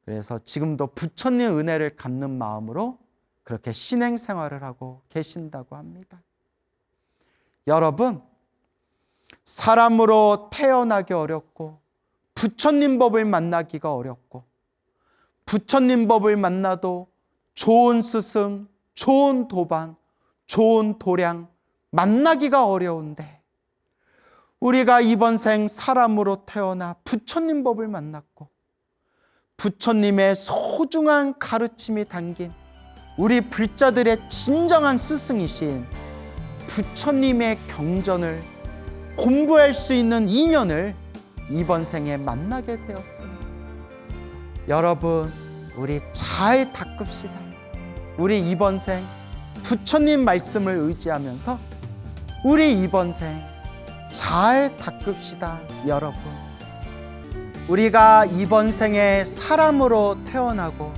그래서 지금도 부처님 은혜를 갚는 마음으로 그렇게 신행 생활을 하고 계신다고 합니다. 여러분, 사람으로 태어나기 어렵고 부처님 법을 만나기가 어렵고 부처님 법을 만나도 좋은 스승, 좋은 도반, 좋은 도량 만나기가 어려운데 우리가 이번 생 사람으로 태어나 부처님 법을 만났고 부처님의 소중한 가르침이 담긴 우리 불자들의 진정한 스승이신 부처님의 경전을 공부할 수 있는 인연을 이번 생에 만나게 되었습니다. 여러분, 우리 잘 닦읍시다. 우리 이번 생 부처님 말씀을 의지하면서 우리 이번 생 잘 닦읍시다, 여러분. 우리가 이번 생에 사람으로 태어나고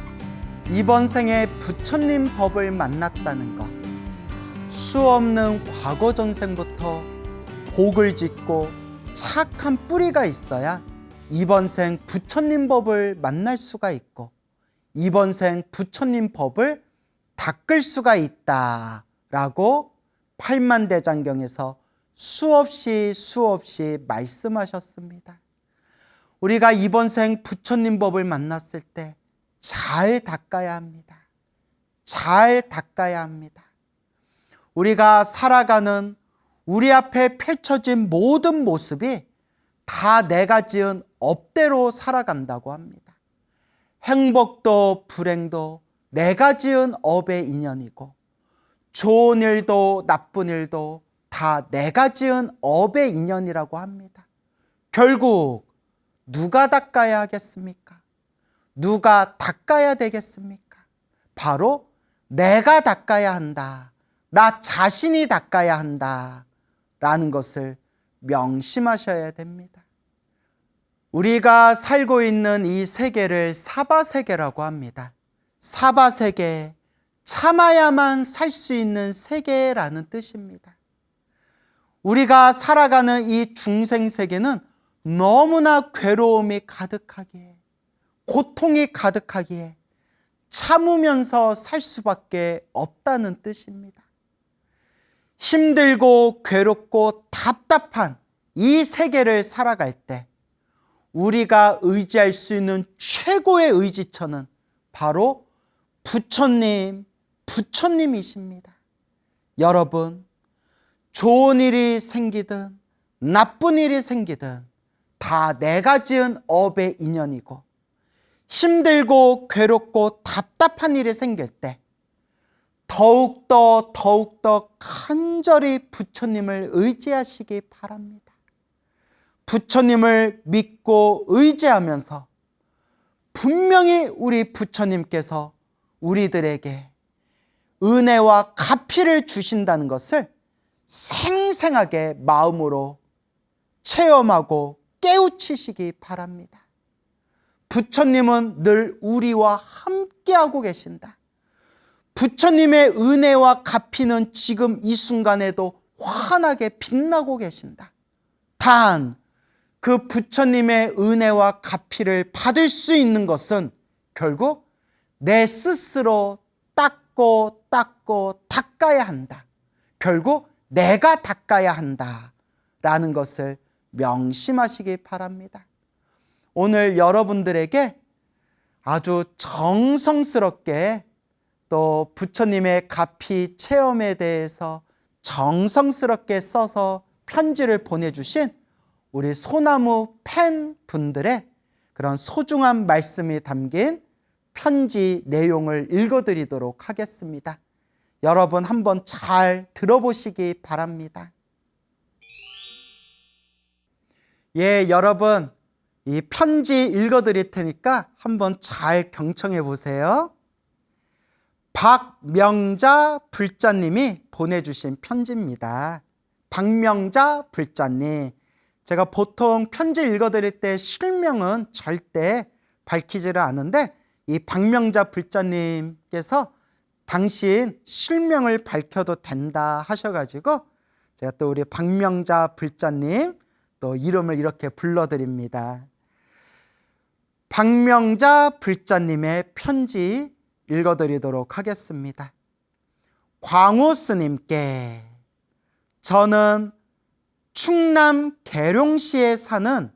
이번 생에 부처님 법을 만났다는 것, 수없는 과거 전생부터 복을 짓고 착한 뿌리가 있어야 이번 생 부처님 법을 만날 수가 있고 이번 생 부처님 법을 닦을 수가 있다라고 팔만대장경에서 수없이 말씀하셨습니다. 우리가 이번 생 부처님 법을 만났을 때 잘 닦아야 합니다. 잘 닦아야 합니다. 우리가 살아가는 우리 앞에 펼쳐진 모든 모습이 다 내가 지은 업대로 살아간다고 합니다. 행복도 불행도 내가 지은 업의 인연이고, 좋은 일도 나쁜 일도 다 내가 지은 업의 인연이라고 합니다. 결국 누가 닦아야 하겠습니까? 누가 닦아야 되겠습니까? 바로 내가 닦아야 한다. 나 자신이 닦아야 한다. 라는 것을 명심하셔야 됩니다. 우리가 살고 있는 이 세계를 사바세계라고 합니다. 사바세계, 참아야만 살 수 있는 세계라는 뜻입니다. 우리가 살아가는 이 중생세계는 너무나 괴로움이 가득하기에, 고통이 가득하기에 참으면서 살 수밖에 없다는 뜻입니다. 힘들고 괴롭고 답답한 이 세계를 살아갈 때 우리가 의지할 수 있는 최고의 의지처는 바로 부처님이십니다. 여러분, 좋은 일이 생기든 나쁜 일이 생기든 다 내가 지은 업의 인연이고, 힘들고 괴롭고 답답한 일이 생길 때 더욱더 간절히 부처님을 의지하시기 바랍니다. 부처님을 믿고 의지하면서 분명히 우리 부처님께서 우리들에게 은혜와 가피를 주신다는 것을 생생하게 마음으로 체험하고 깨우치시기 바랍니다. 부처님은 늘 우리와 함께하고 계신다. 부처님의 은혜와 가피는 지금 이 순간에도 환하게 빛나고 계신다. 단, 그 부처님의 은혜와 가피를 받을 수 있는 것은 결국 내 스스로 닦고 닦아야 한다. 결국 내가 닦아야 한다. 라는 것을 명심하시기 바랍니다. 오늘 여러분들에게 아주 정성스럽게 또 부처님의 가피 체험에 대해서 정성스럽게 써서 편지를 보내주신 우리 소나무 팬분들의 그런 소중한 말씀이 담긴 편지 내용을 읽어드리도록 하겠습니다. 여러분 한번 잘 들어보시기 바랍니다. 예, 여러분 이 편지 읽어드릴 테니까 한번 잘 경청해 보세요. 박명자 불자님이 보내주신 편지입니다. 박명자 불자님, 제가 보통 편지 읽어드릴 때 실명은 절대 밝히지를 않은데 이 박명자 불자님께서 당신 실명을 밝혀도 된다 하셔가지고 제가 또 우리 박명자 불자님 또 이름을 이렇게 불러드립니다. 박명자 불자님의 편지 읽어드리도록 하겠습니다. 광우 스님께, 저는 충남 계룡시에 사는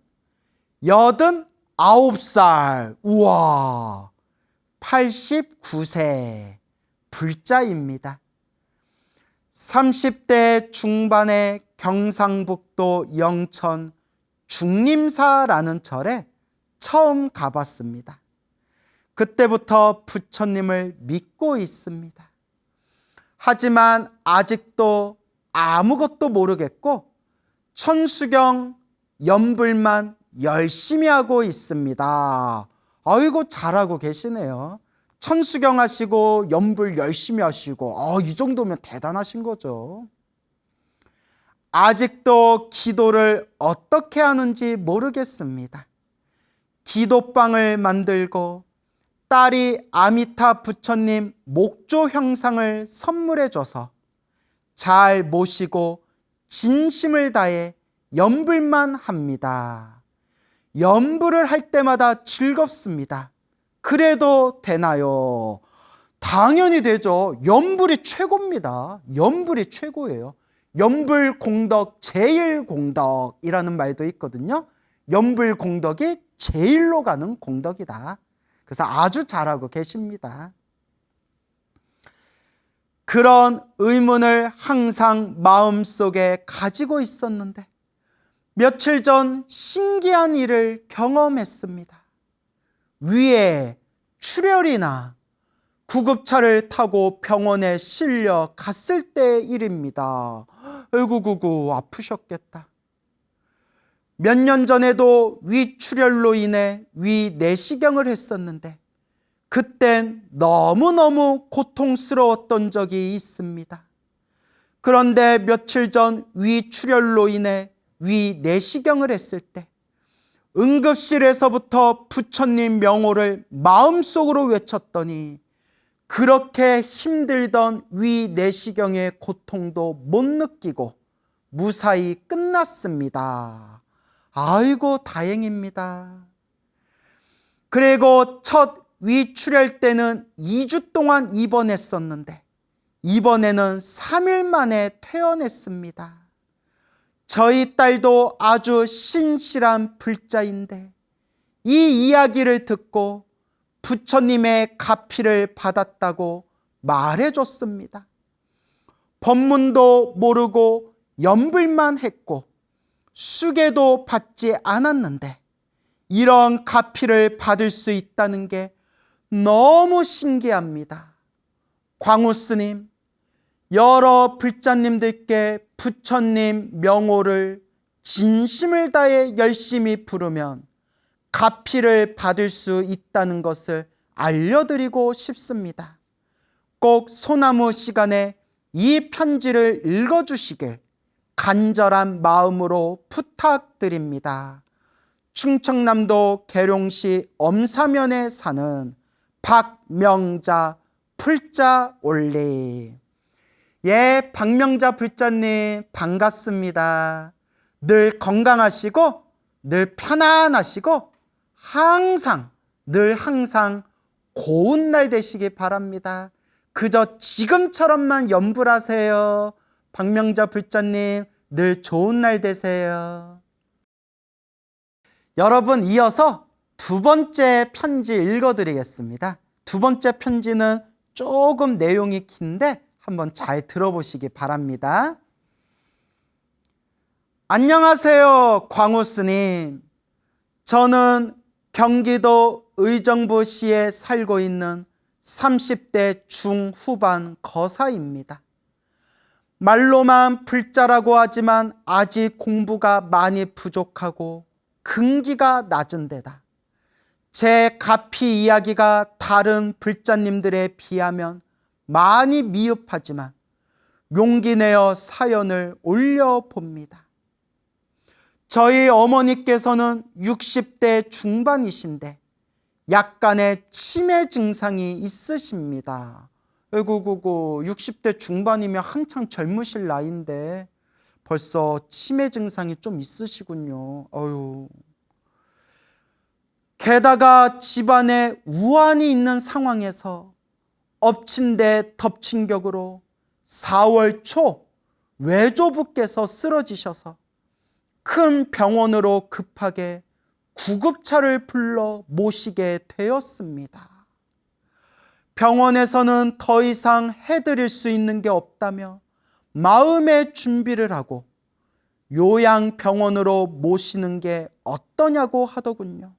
89살, 우와, 89세 불자입니다. 30대 중반에 경상북도 영천 중림사라는 절에 처음 가봤습니다. 그때부터 부처님을 믿고 있습니다. 하지만 아직도 아무것도 모르겠고 천수경 연불만 열심히 하고 있습니다. 아이고 잘하고 계시네요. 천수경 하시고 연불 열심히 하시고 이 정도면 대단하신 거죠. 아직도 기도를 어떻게 하는지 모르겠습니다. 기도방을 만들고 딸이 아미타 부처님 목조 형상을 선물해줘서 잘 모시고 진심을 다해 연불만 합니다. 연불을 할 때마다 즐겁습니다. 그래도 되나요? 당연히 되죠. 연불이 최고입니다. 연불이 최고예요. 연불 공덕 제일 공덕이라는 말도 있거든요. 연불 공덕이 제일로 가는 공덕이다. 그래서 아주 잘하고 계십니다. 그런 의문을 항상 마음속에 가지고 있었는데 며칠 전 신기한 일을 경험했습니다. 위에 출혈이나 구급차를 타고 병원에 실려 갔을 때의 일입니다. 아이고 아프셨겠다. 몇 년 전에도 위출혈로 인해 위 내시경을 했었는데 그땐 너무너무 고통스러웠던 적이 있습니다. 그런데 며칠 전 위출혈로 인해 위 내시경을 했을 때 응급실에서부터 부처님 명호를 마음속으로 외쳤더니 그렇게 힘들던 위 내시경의 고통도 못 느끼고 무사히 끝났습니다. 아이고 다행입니다. 그리고 첫 위출혈 때는 2주 동안 입원했었는데 이번에는 3일 만에 퇴원했습니다. 저희 딸도 아주 신실한 불자인데 이 이야기를 듣고 부처님의 가피를 받았다고 말해줬습니다. 법문도 모르고 염불만 했고 수계도 받지 않았는데 이런 가피를 받을 수 있다는 게 너무 신기합니다. 광우스님, 여러 불자님들께 부처님 명호를 진심을 다해 열심히 부르면 가피를 받을 수 있다는 것을 알려드리고 싶습니다. 꼭 소나무 시간에 이 편지를 읽어주시길 간절한 마음으로 부탁드립니다. 충청남도 계룡시 엄사면에 사는 박명자 불자 올리. 예, 박명자 불자님 반갑습니다. 늘 건강하시고 늘 편안하시고 항상 고운 날 되시기 바랍니다. 그저 지금처럼만 염불하세요. 박명자 불자님 늘 좋은 날 되세요. 여러분, 이어서 두 번째 편지 읽어드리겠습니다. 두 번째 편지는 조금 내용이 긴데 한번 잘 들어보시기 바랍니다. 안녕하세요, 광우스님. 저는 경기도 의정부시에 살고 있는 30대 중후반 거사입니다. 말로만 불자라고 하지만 아직 공부가 많이 부족하고 근기가 낮은 데다 제 가피 이야기가 다른 불자님들에 비하면 많이 미흡하지만 용기 내어 사연을 올려봅니다. 저희 어머니께서는 60대 중반이신데 약간의 치매 증상이 있으십니다. 아이고 60대 중반이면 한창 젊으실 나이인데 벌써 치매 증상이 좀 있으시군요. 게다가 집안에 우환이 있는 상황에서 엎친 데 덮친 격으로 4월 초 외조부께서 쓰러지셔서 큰 병원으로 급하게 구급차를 불러 모시게 되었습니다. 병원에서는 더 이상 해드릴 수 있는 게 없다며 마음의 준비를 하고 요양병원으로 모시는 게 어떠냐고 하더군요.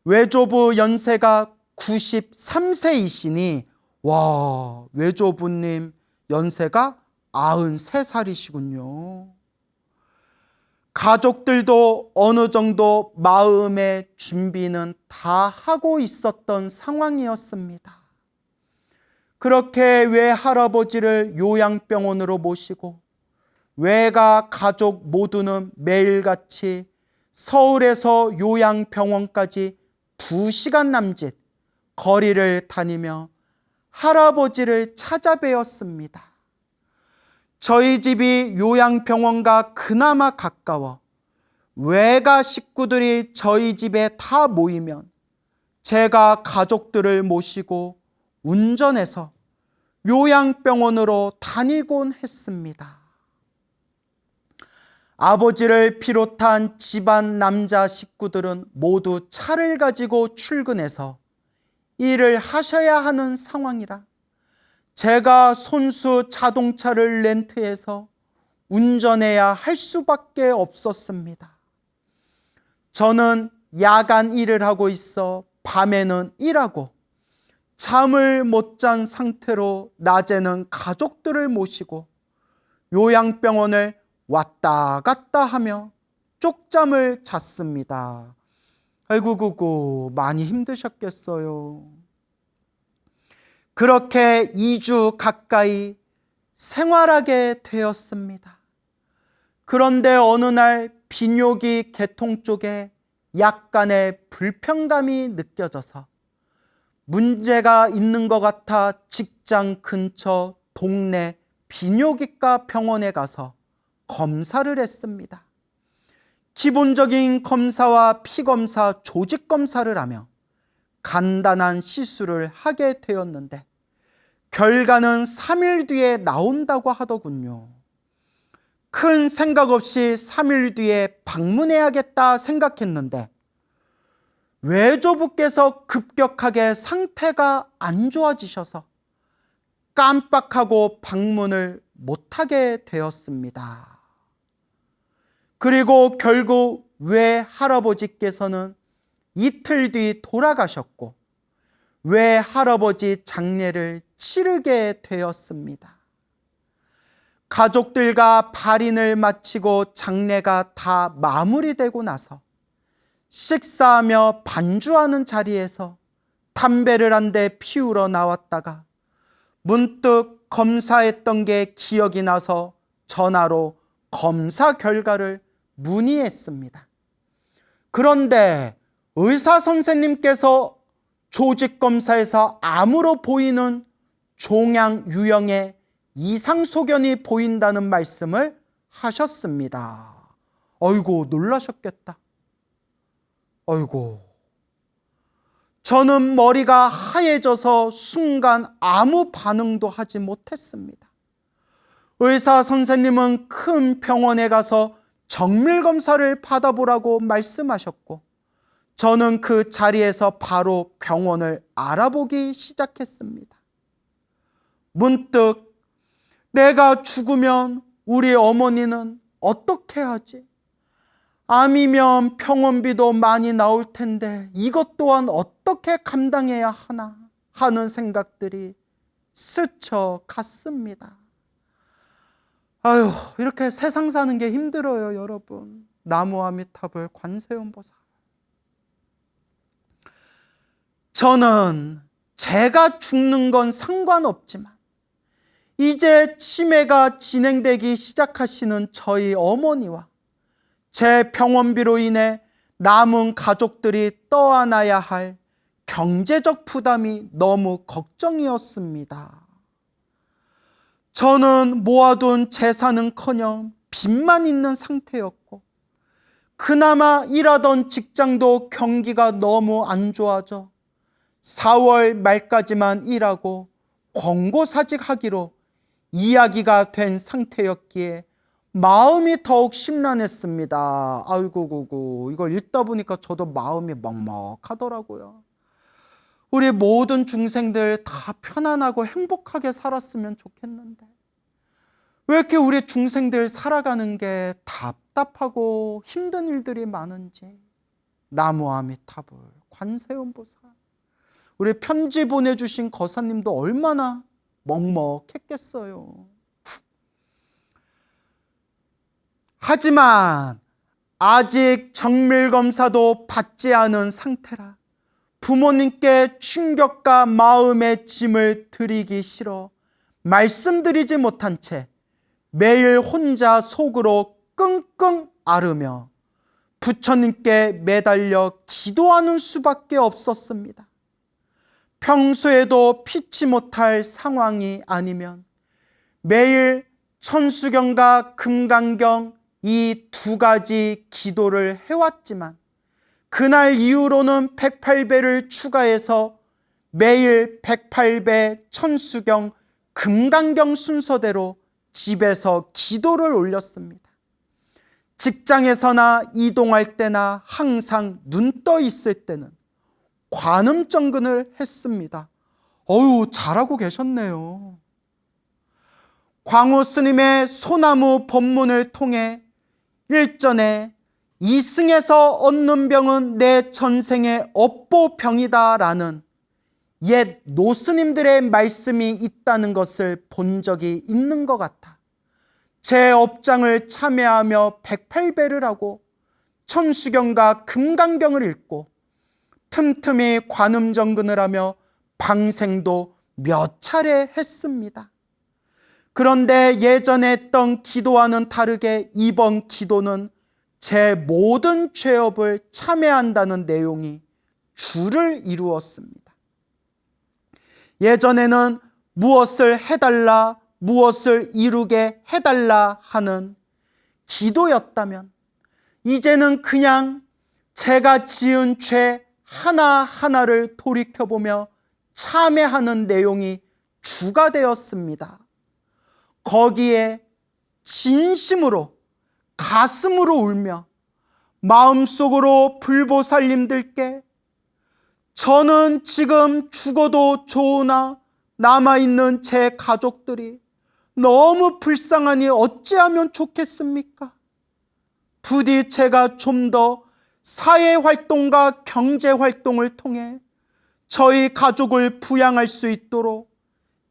외조부 연세가 93세이시니 와, 외조부님 연세가 93살이시군요. 가족들도 어느 정도 마음의 준비는 다 하고 있었던 상황이었습니다. 그렇게 외할아버지를 요양병원으로 모시고 외가 가족 모두는 매일같이 서울에서 요양병원까지 2시간 남짓 거리를 다니며 할아버지를 찾아뵈었습니다. 저희 집이 요양병원과 그나마 가까워 외가 식구들이 저희 집에 다 모이면 제가 가족들을 모시고 운전해서 요양병원으로 다니곤 했습니다. 아버지를 비롯한 집안 남자 식구들은 모두 차를 가지고 출근해서 일을 하셔야 하는 상황이라 제가 손수 자동차를 렌트해서 운전해야 할 수밖에 없었습니다. 저는 야간 일을 하고 있어 밤에는 일하고 잠을 못 잔 상태로 낮에는 가족들을 모시고 요양병원을 왔다 갔다 하며 쪽잠을 잤습니다. 아이고 많이 힘드셨겠어요. 그렇게 2주 가까이 생활하게 되었습니다. 그런데 어느 날 비뇨기 계통 쪽에 약간의 불편감이 느껴져서 문제가 있는 것 같아 직장 근처 동네 비뇨기과 병원에 가서 검사를 했습니다. 기본적인 검사와 피검사, 조직검사를 하며 간단한 시술을 하게 되었는데 결과는 3일 뒤에 나온다고 하더군요. 큰 생각 없이 3일 뒤에 방문해야겠다 생각했는데 외조부께서 급격하게 상태가 안 좋아지셔서 깜빡하고 방문을 못하게 되었습니다. 그리고 결국 외할아버지께서는 이틀 뒤 돌아가셨고 외할아버지 장례를 치르게 되었습니다. 가족들과 발인을 마치고 장례가 다 마무리되고 나서 식사하며 반주하는 자리에서 담배를 한 대 피우러 나왔다가 문득 검사했던 게 기억이 나서 전화로 검사 결과를 문의했습니다. 그런데 의사 선생님께서 조직검사에서 암으로 보이는 종양 유형의 이상 소견이 보인다는 말씀을 하셨습니다. 아이고 놀라셨겠다. 아이고. 저는 머리가 하얘져서 순간 아무 반응도 하지 못했습니다. 의사 선생님은 큰 병원에 가서 정밀검사를 받아보라고 말씀하셨고 저는 그 자리에서 바로 병원을 알아보기 시작했습니다. 문득 내가 죽으면 우리 어머니는 어떻게 하지? 암이면 병원비도 많이 나올 텐데 이것 또한 어떻게 감당해야 하나 하는 생각들이 스쳐갔습니다. 아유, 이렇게 세상 사는 게 힘들어요, 여러분. 나무 아미타불 관세음보살. 저는 제가 죽는 건 상관없지만 이제 치매가 진행되기 시작하시는 저희 어머니와 제 병원비로 인해 남은 가족들이 떠안아야 할 경제적 부담이 너무 걱정이었습니다. 저는 모아둔 재산은커녕 빚만 있는 상태였고 그나마 일하던 직장도 경기가 너무 안 좋아져 4월 말까지만 일하고 권고사직하기로 이야기가 된 상태였기에 마음이 더욱 심란했습니다. 아이고 이걸 읽다 보니까 저도 마음이 먹먹하더라고요. 우리 모든 중생들 다 편안하고 행복하게 살았으면 좋겠는데 왜 이렇게 우리 중생들 살아가는 게 답답하고 힘든 일들이 많은지. 나무 아미타불 관세음보살. 우리 편지 보내주신 거사님도 얼마나 먹먹했겠어요. 하지만 아직 정밀검사도 받지 않은 상태라 부모님께 충격과 마음의 짐을 드리기 싫어 말씀드리지 못한 채 매일 혼자 속으로 끙끙 앓으며 부처님께 매달려 기도하는 수밖에 없었습니다. 평소에도 피치 못할 상황이 아니면 매일 천수경과 금강경 이 두 가지 기도를 해왔지만 그날 이후로는 108배를 추가해서 매일 108배 천수경 금강경 순서대로 집에서 기도를 올렸습니다. 직장에서나 이동할 때나 항상 눈 떠 있을 때는 관음정근을 했습니다. 어유, 잘하고 계셨네요. 광우 스님의 소나무 법문을 통해 일전에 이승에서 얻는 병은 내 전생의 업보병이다 라는 옛 노스님들의 말씀이 있다는 것을 본 적이 있는 것 같아 제 업장을 참여하며 108배를 하고 천수경과 금강경을 읽고 틈틈이 관음정근을 하며 방생도 몇 차례 했습니다. 그런데 예전에 했던 기도와는 다르게 이번 기도는 제 모든 죄업을 참회한다는 내용이 주를 이루었습니다. 예전에는 무엇을 해달라, 무엇을 이루게 해달라 하는 기도였다면 이제는 그냥 제가 지은 죄 하나하나를 돌이켜보며 참회하는 내용이 주가 되었습니다. 거기에 진심으로 가슴으로 울며 마음속으로 불보살님들께 저는 지금 죽어도 좋으나 남아있는 제 가족들이 너무 불쌍하니 어찌하면 좋겠습니까? 부디 제가 좀 더 사회활동과 경제활동을 통해 저희 가족을 부양할 수 있도록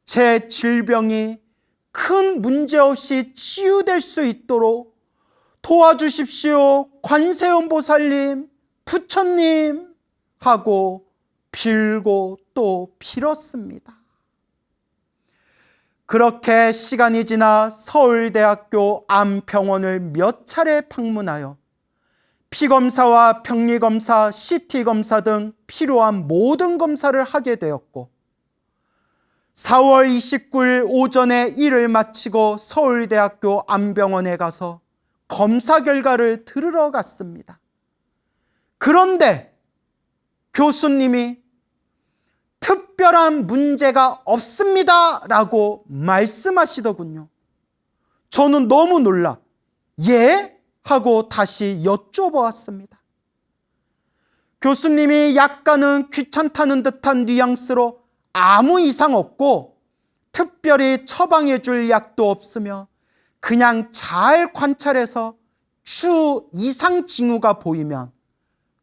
제 질병이 큰 문제 없이 치유될 수 있도록 도와주십시오. 관세음보살님, 부처님 하고 빌고 또 빌었습니다. 그렇게 시간이 지나 서울대학교 암병원을 몇 차례 방문하여 피검사와 병리검사, CT검사 등 필요한 모든 검사를 하게 되었고 4월 29일 오전에 일을 마치고 서울대학교 암병원에 가서 검사 결과를 들으러 갔습니다. 그런데 교수님이 특별한 문제가 없습니다 라고 말씀하시더군요. 저는 너무 놀라 예? 하고 다시 여쭤보았습니다. 교수님이 약간은 귀찮다는 듯한 뉘앙스로 아무 이상 없고 특별히 처방해 줄 약도 없으며 그냥 잘 관찰해서 추 이상 징후가 보이면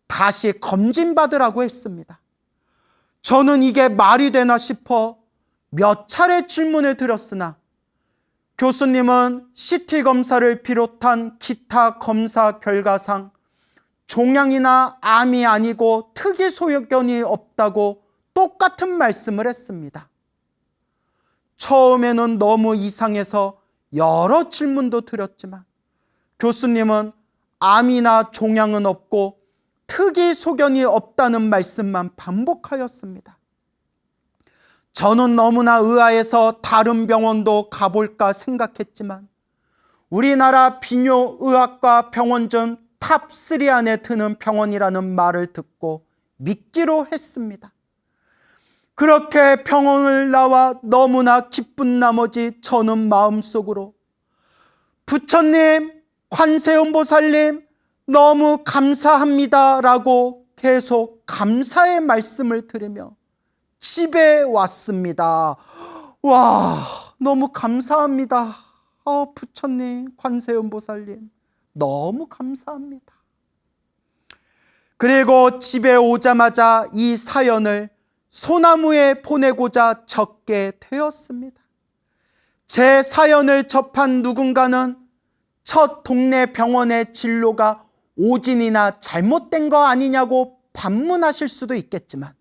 다시 검진받으라고 했습니다. 저는 이게 말이 되나 싶어 몇 차례 질문을 드렸으나 교수님은 CT 검사를 비롯한 기타 검사 결과상 종양이나 암이 아니고 특이 소견이 없다고 똑같은 말씀을 했습니다. 처음에는 너무 이상해서 여러 질문도 드렸지만 교수님은 암이나 종양은 없고 특이 소견이 없다는 말씀만 반복하였습니다. 저는 너무나 의아해서 다른 병원도 가볼까 생각했지만 우리나라 비뇨의학과 병원 중 탑3 안에 드는 병원이라는 말을 듣고 믿기로 했습니다. 그렇게 병원을 나와 너무나 기쁜 나머지 저는 마음속으로 부처님, 관세음보살님 너무 감사합니다 라고 계속 감사의 말씀을 드리며 집에 왔습니다. 와, 너무 감사합니다. 부처님, 관세음보살님 너무 감사합니다. 그리고 집에 오자마자 이 사연을 소나무에 보내고자 적게 되었습니다. 제 사연을 접한 누군가는 첫 동네 병원의 진료가 오진이나 잘못된 거 아니냐고 반문하실 수도 있겠지만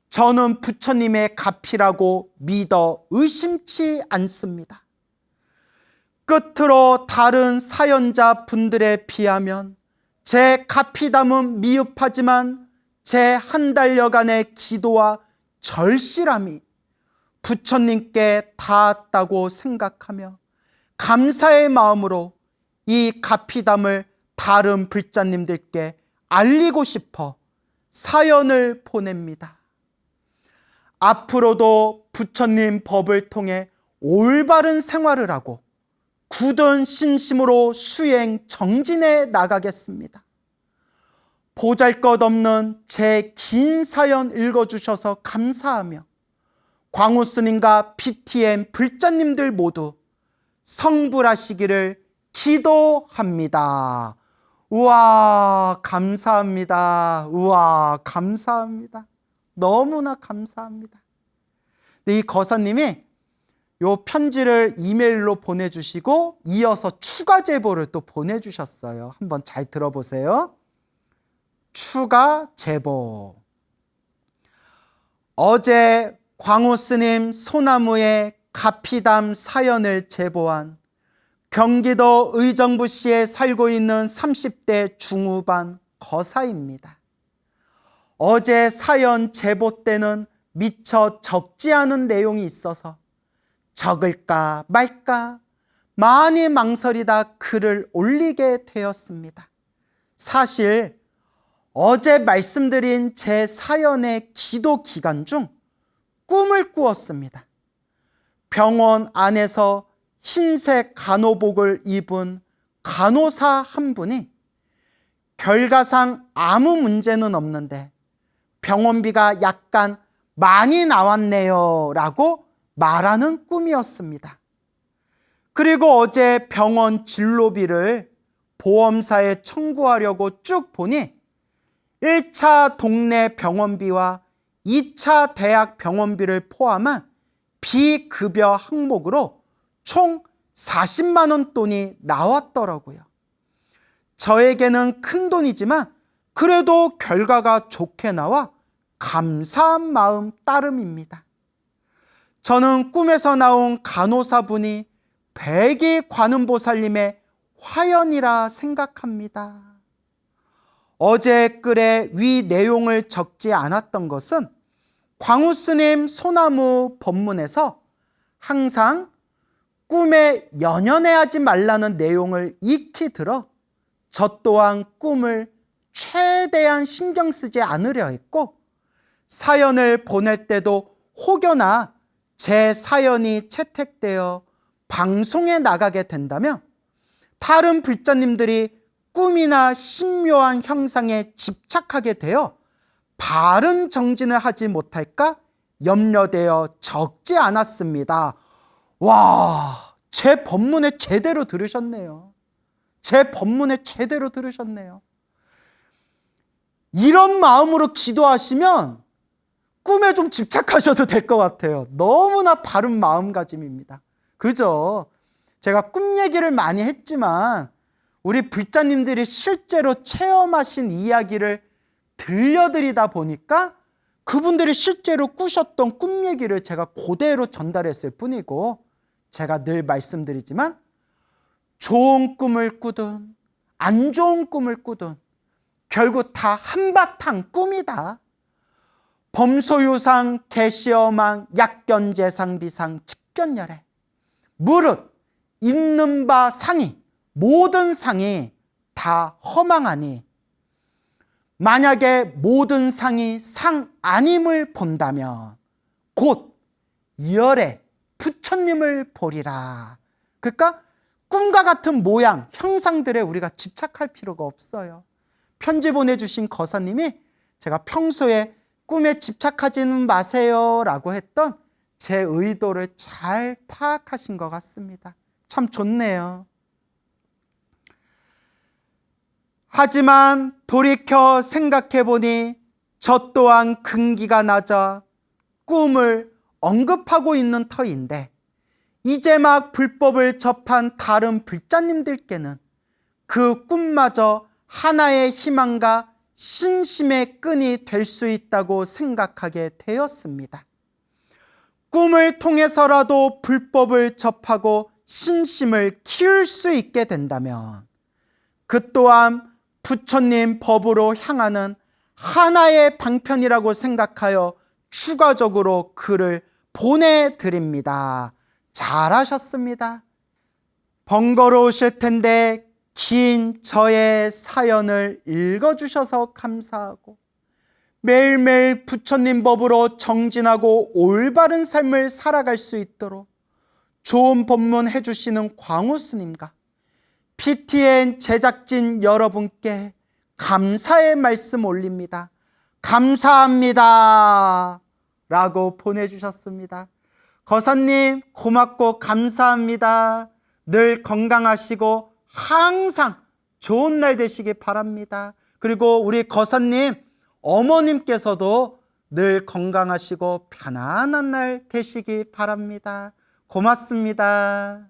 저는 부처님의 가피라고 믿어 의심치 않습니다. 끝으로 다른 사연자 분들에 비하면 제 가피담은 미흡하지만 제 한 달여간의 기도와 절실함이 부처님께 닿았다고 생각하며 감사의 마음으로 이 가피담을 다른 불자님들께 알리고 싶어 사연을 보냅니다. 앞으로도 부처님 법을 통해 올바른 생활을 하고 굳은 신심으로 수행 정진해 나가겠습니다. 보잘것없는 제 긴 사연 읽어주셔서 감사하며 광우 스님과 BTM 불자님들 모두 성불하시기를 기도합니다. 우와, 감사합니다. 우와, 감사합니다. 너무나 감사합니다. 근데 이 거사님이 요 편지를 이메일로 보내주시고 이어서 추가 제보를 또 보내주셨어요. 한번 잘 들어보세요. 추가 제보. 어제 광우 스님 소나무에 가피담 사연을 제보한 경기도 의정부시에 살고 있는 30대 중후반 거사입니다. 어제 사연 제보 때는 미처 적지 않은 내용이 있어서 적을까 말까 많이 망설이다 글을 올리게 되었습니다. 사실 어제 말씀드린 제 사연의 기도 기간 중 꿈을 꾸었습니다. 병원 안에서 흰색 간호복을 입은 간호사 한 분이 결과상 아무 문제는 없는데 병원비가 약간 많이 나왔네요 라고 말하는 꿈이었습니다. 그리고 어제 병원 진료비를 보험사에 청구하려고 쭉 보니 1차 동네 병원비와 2차 대학 병원비를 포함한 비급여 항목으로 총 40만 원 돈이 나왔더라고요. 저에게는 큰 돈이지만 그래도 결과가 좋게 나와 감사한 마음 따름입니다. 저는 꿈에서 나온 간호사분이 백이 관음보살님의 화연이라 생각합니다. 어제 글에 위 내용을 적지 않았던 것은 광우 스님 소나무 법문에서 항상 꿈에 연연해하지 말라는 내용을 익히 들어 저 또한 꿈을 최대한 신경 쓰지 않으려 했고 사연을 보낼 때도 혹여나 제 사연이 채택되어 방송에 나가게 된다면 다른 불자님들이 꿈이나 신묘한 형상에 집착하게 되어 바른 정진을 하지 못할까 염려되어 적지 않았습니다. 와, 제 법문에 제대로 들으셨네요. 제 법문에 제대로 들으셨네요. 이런 마음으로 기도하시면 꿈에 좀 집착하셔도 될 것 같아요. 너무나 바른 마음가짐입니다. 그죠? 제가 꿈 얘기를 많이 했지만 우리 불자님들이 실제로 체험하신 이야기를 들려드리다 보니까 그분들이 실제로 꾸셨던 꿈 얘기를 제가 그대로 전달했을 뿐이고 제가 늘 말씀드리지만 좋은 꿈을 꾸든 안 좋은 꿈을 꾸든 결국 다 한바탕 꿈이다. 범소유상 개시어망 약견재상비상 측견열애 무릇 있는 바 상이 모든 상이 다 허망하니 만약에 모든 상이 상 아님을 본다면 곧 열애 부처님을 보리라. 그러니까 꿈과 같은 모양, 형상들에 우리가 집착할 필요가 없어요. 편지 보내주신 거사님이 제가 평소에 꿈에 집착하지는 마세요 라고 했던 제 의도를 잘 파악하신 것 같습니다. 참 좋네요. 하지만 돌이켜 생각해보니 저 또한 근기가 낮아 꿈을 언급하고 있는 터인데 이제 막 불법을 접한 다른 불자님들께는 그 꿈마저 하나의 희망과 신심의 끈이 될 수 있다고 생각하게 되었습니다. 꿈을 통해서라도 불법을 접하고 신심을 키울 수 있게 된다면 그 또한 부처님 법으로 향하는 하나의 방편이라고 생각하여 추가적으로 글을 보내드립니다. 잘하셨습니다. 번거로우실 텐데 긴 저의 사연을 읽어주셔서 감사하고 매일매일 부처님 법으로 정진하고 올바른 삶을 살아갈 수 있도록 좋은 본문 해주시는 광우 스님과 PTN 제작진 여러분께 감사의 말씀 올립니다. 감사합니다 라고 보내주셨습니다. 거사님 고맙고 감사합니다. 늘 건강하시고 항상 좋은 날 되시기 바랍니다. 그리고 우리 거사님 어머님께서도 늘 건강하시고 편안한 날 되시기 바랍니다. 고맙습니다.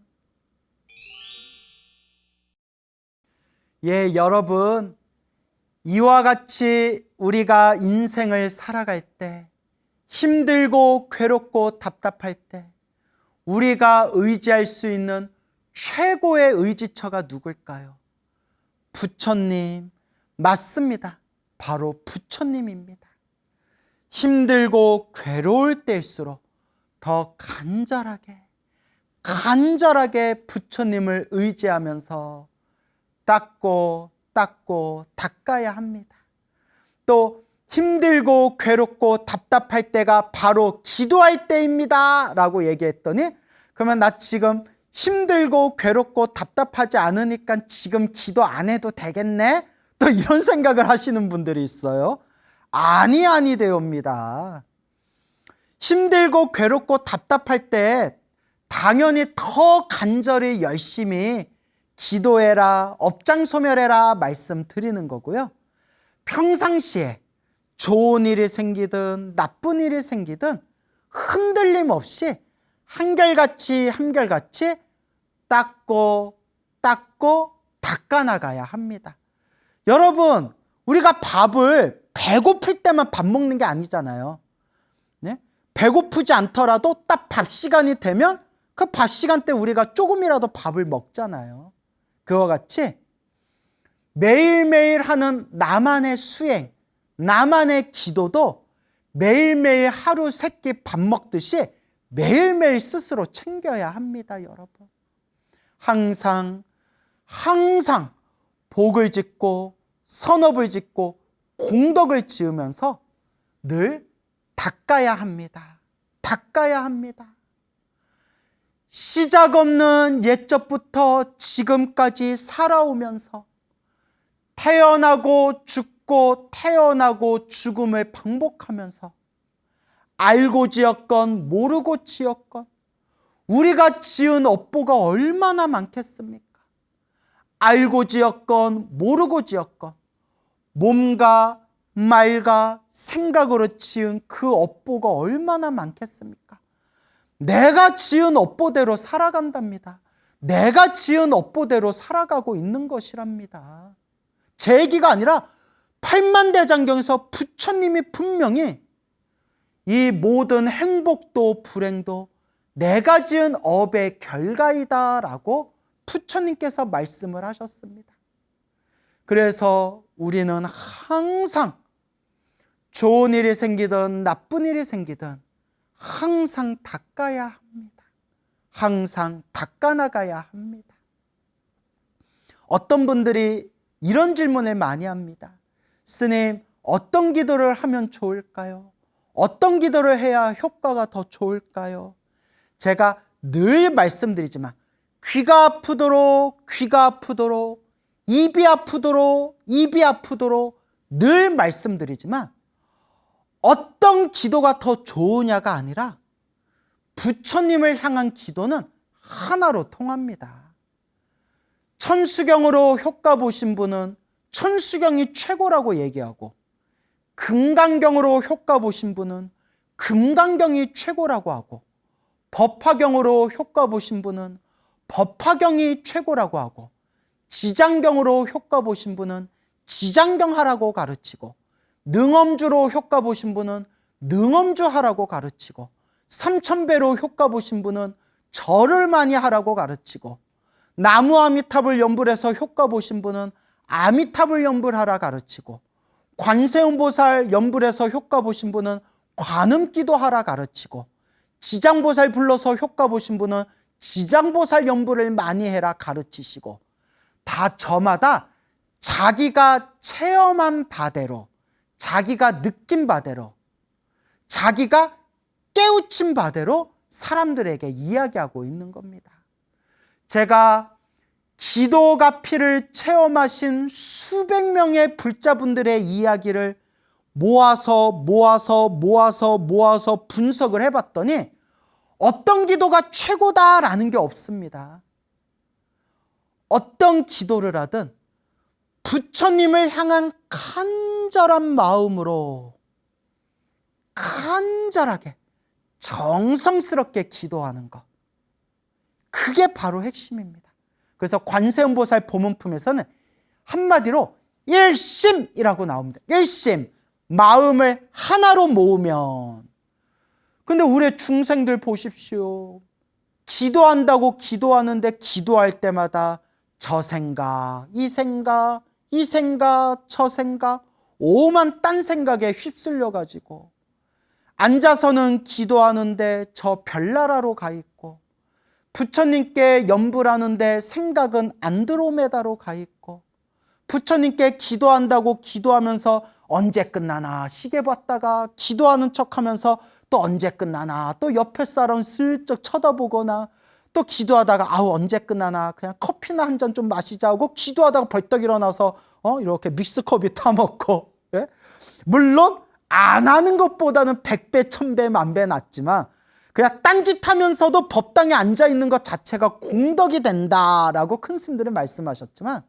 예, 여러분, 이와 같이 우리가 인생을 살아갈 때, 힘들고 괴롭고 답답할 때 우리가 의지할 수 있는 최고의 의지처가 누굴까요? 부처님, 맞습니다. 바로 부처님입니다. 힘들고 괴로울 때일수록 더 간절하게 부처님을 의지하면서 닦고 닦아야 합니다. 또 힘들고 괴롭고 답답할 때가 바로 기도할 때입니다 라고 얘기했더니, 그러면 나 지금 힘들고 괴롭고 답답하지 않으니까 지금 기도 안 해도 되겠네? 또 이런 생각을 하시는 분들이 있어요. 아니 되옵니다. 힘들고 괴롭고 답답할 때 당연히 더 간절히 열심히 기도해라, 업장소멸해라 말씀드리는 거고요. 평상시에 좋은 일이 생기든 나쁜 일이 생기든 흔들림 없이 한결같이 닦고 닦아나가야 합니다. 여러분, 우리가 밥을 배고플 때만 밥 먹는 게 아니잖아요. 네? 배고프지 않더라도 딱 밥 시간이 되면 그 밥 시간 때 우리가 조금이라도 밥을 먹잖아요. 그와 같이 매일매일 하는 나만의 수행, 나만의 기도도 매일매일 하루 세 끼 밥 먹듯이 매일매일 스스로 챙겨야 합니다, 여러분. 항상 복을 짓고 선업을 짓고 공덕을 지으면서 늘 닦아야 합니다. 시작 없는 옛적부터 지금까지 살아오면서 태어나고 죽음을 반복하면서 알고 지었건 모르고 지었건 우리가 지은 업보가 얼마나 많겠습니까? 알고 지었건 모르고 지었건 몸과 말과 생각으로 지은 그 업보가 얼마나 많겠습니까? 내가 지은 업보대로 살아간답니다. 내가 지은 업보대로 살아가고 있는 것이랍니다. 제 얘기가 아니라 팔만대장경에서 부처님이 분명히 이 모든 행복도 불행도 내가 지은 업의 결과이다 라고 부처님께서 말씀을 하셨습니다. 그래서 우리는 항상 좋은 일이 생기든 나쁜 일이 생기든 항상 닦아야 합니다. 항상 닦아나가야 합니다. 어떤 분들이 이런 질문을 많이 합니다. 스님, 어떤 기도를 하면 좋을까요? 어떤 기도를 해야 효과가 더 좋을까요? 제가 늘 말씀드리지만 귀가 아프도록 입이 아프도록 늘 말씀드리지만 어떤 기도가 더 좋으냐가 아니라 부처님을 향한 기도는 하나로 통합니다. 천수경으로 효과 보신 분은 천수경이 최고라고 얘기하고, 금강경으로 효과 보신 분은 금강경이 최고라고 하고, 법화경으로 효과 보신 분은 법화경이 최고라고 하고, 지장경으로 효과 보신 분은 지장경 하라고 가르치고, 능엄주로 효과 보신 분은 능엄주 하라고 가르치고, 삼천배로 효과 보신 분은 절을 많이 하라고 가르치고, 나무 아미탑을 연불해서 효과 보신 분은 아미탑을 연불하라 가르치고, 관세음보살 연불해서 효과 보신 분은 관음기도 하라 가르치고, 지장보살 불러서 효과 보신 분은 지장보살 연불을 많이 해라 가르치시고, 다 저마다 자기가 체험한 바대로, 자기가 느낀 바대로, 자기가 깨우친 바대로 사람들에게 이야기하고 있는 겁니다. 제가 기도가 피를 체험하신 수백 명의 불자분들의 이야기를 모아서 분석을 해봤더니 어떤 기도가 최고다라는 게 없습니다. 어떤 기도를 하든 부처님을 향한 간절한 마음으로 간절하게 정성스럽게 기도하는 것, 그게 바로 핵심입니다. 그래서 관세음보살 보문품에서는 한마디로 일심이라고 나옵니다. 일심, 마음을 하나로 모으면. 근데 우리 중생들 보십시오. 기도한다고 기도하는데 기도할 때마다 저 생각, 이 생각, 이 생각, 저 생각, 오만 딴 생각에 휩쓸려가지고 앉아서는 기도하는데 저 별나라로 가 있고, 부처님께 염불 하는데 생각은 안드로메다로 가 있고, 부처님께 기도한다고 기도하면서 언제 끝나나 시계 봤다가 기도하는 척하면서 또 언제 끝나나 또 옆에 사람 슬쩍 쳐다보거나, 또 기도하다가 아우 언제 끝나나 그냥 커피나 한 잔 좀 마시자 하고 기도하다가 벌떡 일어나서 이렇게 믹스커피 타먹고, 예? 물론 안 하는 것보다는 100배, 1000배, 10,000배 낫지만 그냥 딴짓하면서도 법당에 앉아있는 것 자체가 공덕이 된다라고 큰 스님들은 말씀하셨지만,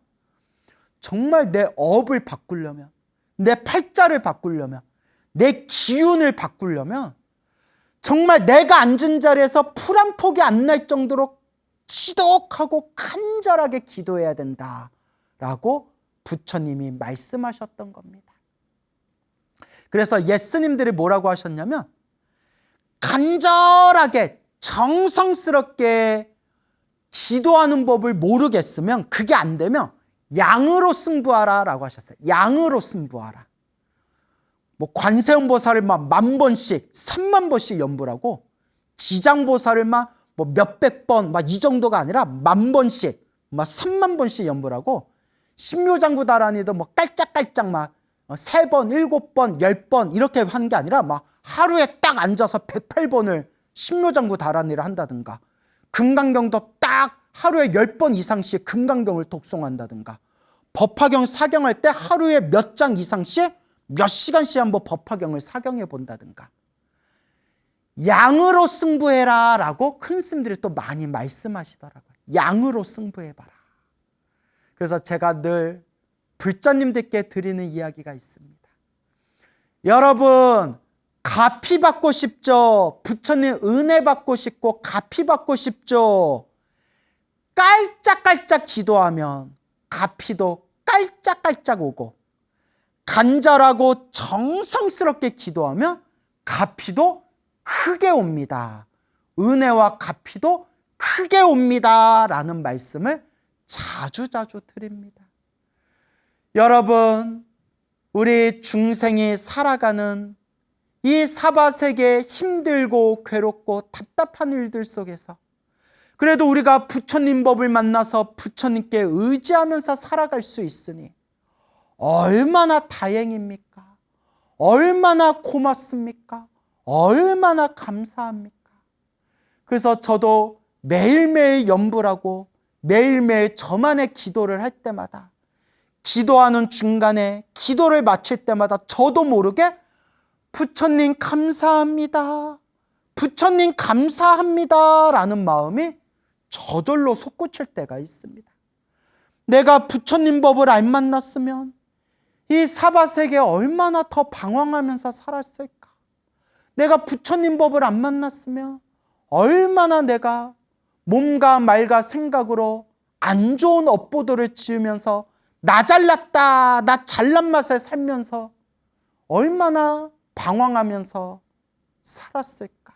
정말 내 업을 바꾸려면, 내 팔자를 바꾸려면, 내 기운을 바꾸려면 정말 내가 앉은 자리에서 풀 한 폭이 안 날 정도로 지독하고 간절하게 기도해야 된다라고 부처님이 말씀하셨던 겁니다. 그래서 예스님들이 뭐라고 하셨냐면, 간절하게 정성스럽게 기도하는 법을 모르겠으면, 그게 안 되면 양으로 승부하라 라고 하셨어요. 양으로 승부하라. 뭐 관세음보살을 막 10,000번씩 30,000번씩 염불하고, 지장보살을 막 뭐 몇백 번 막 이 정도가 아니라 10,000번씩 막 30,000번씩 염불하고, 신묘장구다라니도 뭐 깔짝깔짝 막 3번, 7번, 10번 이렇게 하는 게 아니라 막 하루에 딱 앉아서 108번을 신묘장구 다란이를 한다든가, 금강경도 딱 하루에 10번 이상씩 금강경을 독송한다든가, 법화경 사경할 때 하루에 몇 장 이상씩 몇 시간씩 한번 법화경을 사경해 본다든가, 양으로 승부해라 라고 큰 스님들이 또 많이 말씀하시더라고요. 양으로 승부해봐라. 그래서 제가 늘 불자님들께 드리는 이야기가 있습니다. 여러분, 가피 받고 싶죠? 부처님 은혜 받고 싶고 가피 받고 싶죠? 깔짝깔짝 기도하면 가피도 깔짝깔짝 오고, 간절하고 정성스럽게 기도하면 가피도 크게 옵니다. 은혜와 가피도 크게 옵니다 라는 말씀을 자주자주 드립니다. 여러분, 우리 중생이 살아가는 이 사바세계 힘들고 괴롭고 답답한 일들 속에서 그래도 우리가 부처님 법을 만나서 부처님께 의지하면서 살아갈 수 있으니 얼마나 다행입니까? 얼마나 고맙습니까? 얼마나 감사합니까? 그래서 저도 매일매일 염불하고 매일매일 저만의 기도를 할 때마다, 기도하는 중간에 기도를 마칠 때마다 저도 모르게 부처님 감사합니다, 부처님 감사합니다 라는 마음이 저절로 솟구칠 때가 있습니다. 내가 부처님 법을 안 만났으면 이 사바세계에 얼마나 더 방황하면서 살았을까? 내가 부처님 법을 안 만났으면 얼마나 내가 몸과 말과 생각으로 안 좋은 업보들을 지으면서 나 잘났다, 나 잘난 맛에 살면서 얼마나 방황하면서 살았을까?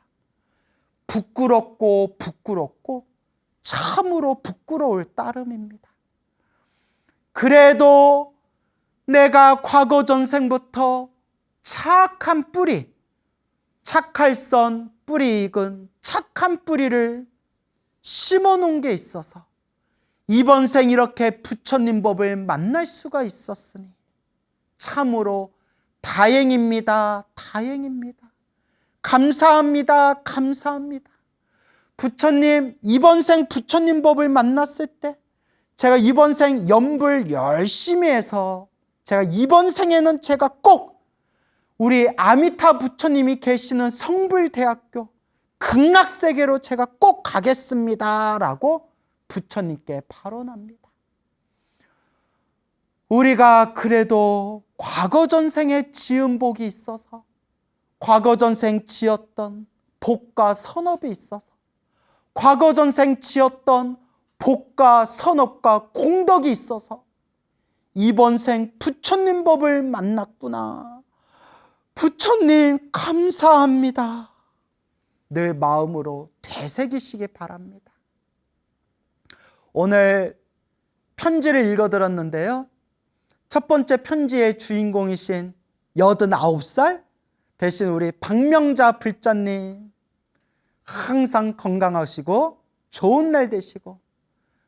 부끄럽고 부끄럽고 참으로 부끄러울 따름입니다. 그래도 내가 과거 전생부터 착한 뿌리, 착할선 뿌리 익은 착한 뿌리를 심어놓은 게 있어서 이번 생 이렇게 부처님 법을 만날 수가 있었으니 참으로 다행입니다. 다행입니다. 감사합니다. 감사합니다. 부처님, 이번 생 부처님 법을 만났을 때 제가 이번 생 연불 열심히 해서 제가 이번 생에는 제가 꼭 우리 아미타 부처님이 계시는 성불대학교 극락세계로 제가 꼭 가겠습니다 라고 부처님께 발언합니다. 우리가 그래도 과거 전생에 지은 복이 있어서 과거 전생 지었던 복과 선업이 있어서 과거 전생 지었던 복과 선업과 공덕이 있어서 이번 생 부처님 법을 만났구나. 부처님 감사합니다. 늘 마음으로 되새기시기 바랍니다. 오늘 편지를 읽어드렸는데요. 첫 번째 편지의 주인공이신 89살 대신 우리 박명자 불자님 항상 건강하시고 좋은 날 되시고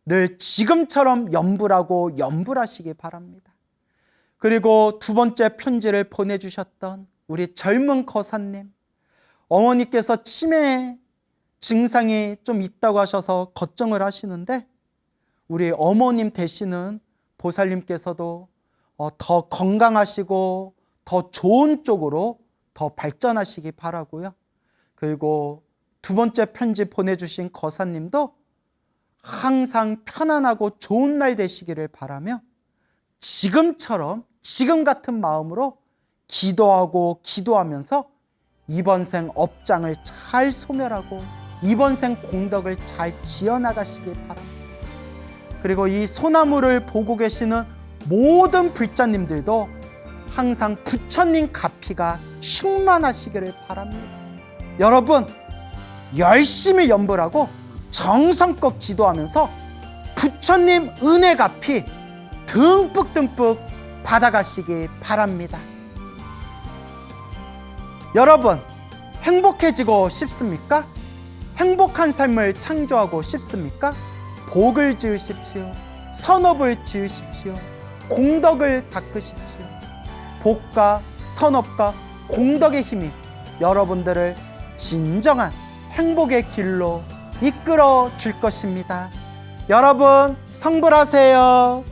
늘 지금처럼 연불하고 연불하시기 바랍니다. 그리고 두 번째 편지를 보내주셨던 우리 젊은 거사님, 어머니께서 치매 증상이 좀 있다고 하셔서 걱정을 하시는데 우리 어머님 되시는 보살님께서도 더 건강하시고 더 좋은 쪽으로 더 발전하시기 바라고요. 그리고 두 번째 편지 보내주신 거사님도 항상 편안하고 좋은 날 되시기를 바라며 지금처럼 지금 같은 마음으로 기도하고 기도하면서 이번 생 업장을 잘 소멸하고 이번 생 공덕을 잘 지어나가시길 바랍니다. 그리고 이 소나무를 보고 계시는 모든 불자님들도 항상 부처님 가피가 충만하시기를 바랍니다. 여러분 열심히 연불하고 정성껏 기도하면서 부처님 은혜 가피 듬뿍듬뿍 받아가시기 바랍니다. 여러분 행복해지고 싶습니까? 행복한 삶을 창조하고 싶습니까? 복을 지으십시오. 선업을 지으십시오. 공덕을 닦으십시오. 복과 선업과 공덕의 힘이 여러분들을 진정한 행복의 길로 이끌어 줄 것입니다. 여러분 성불하세요.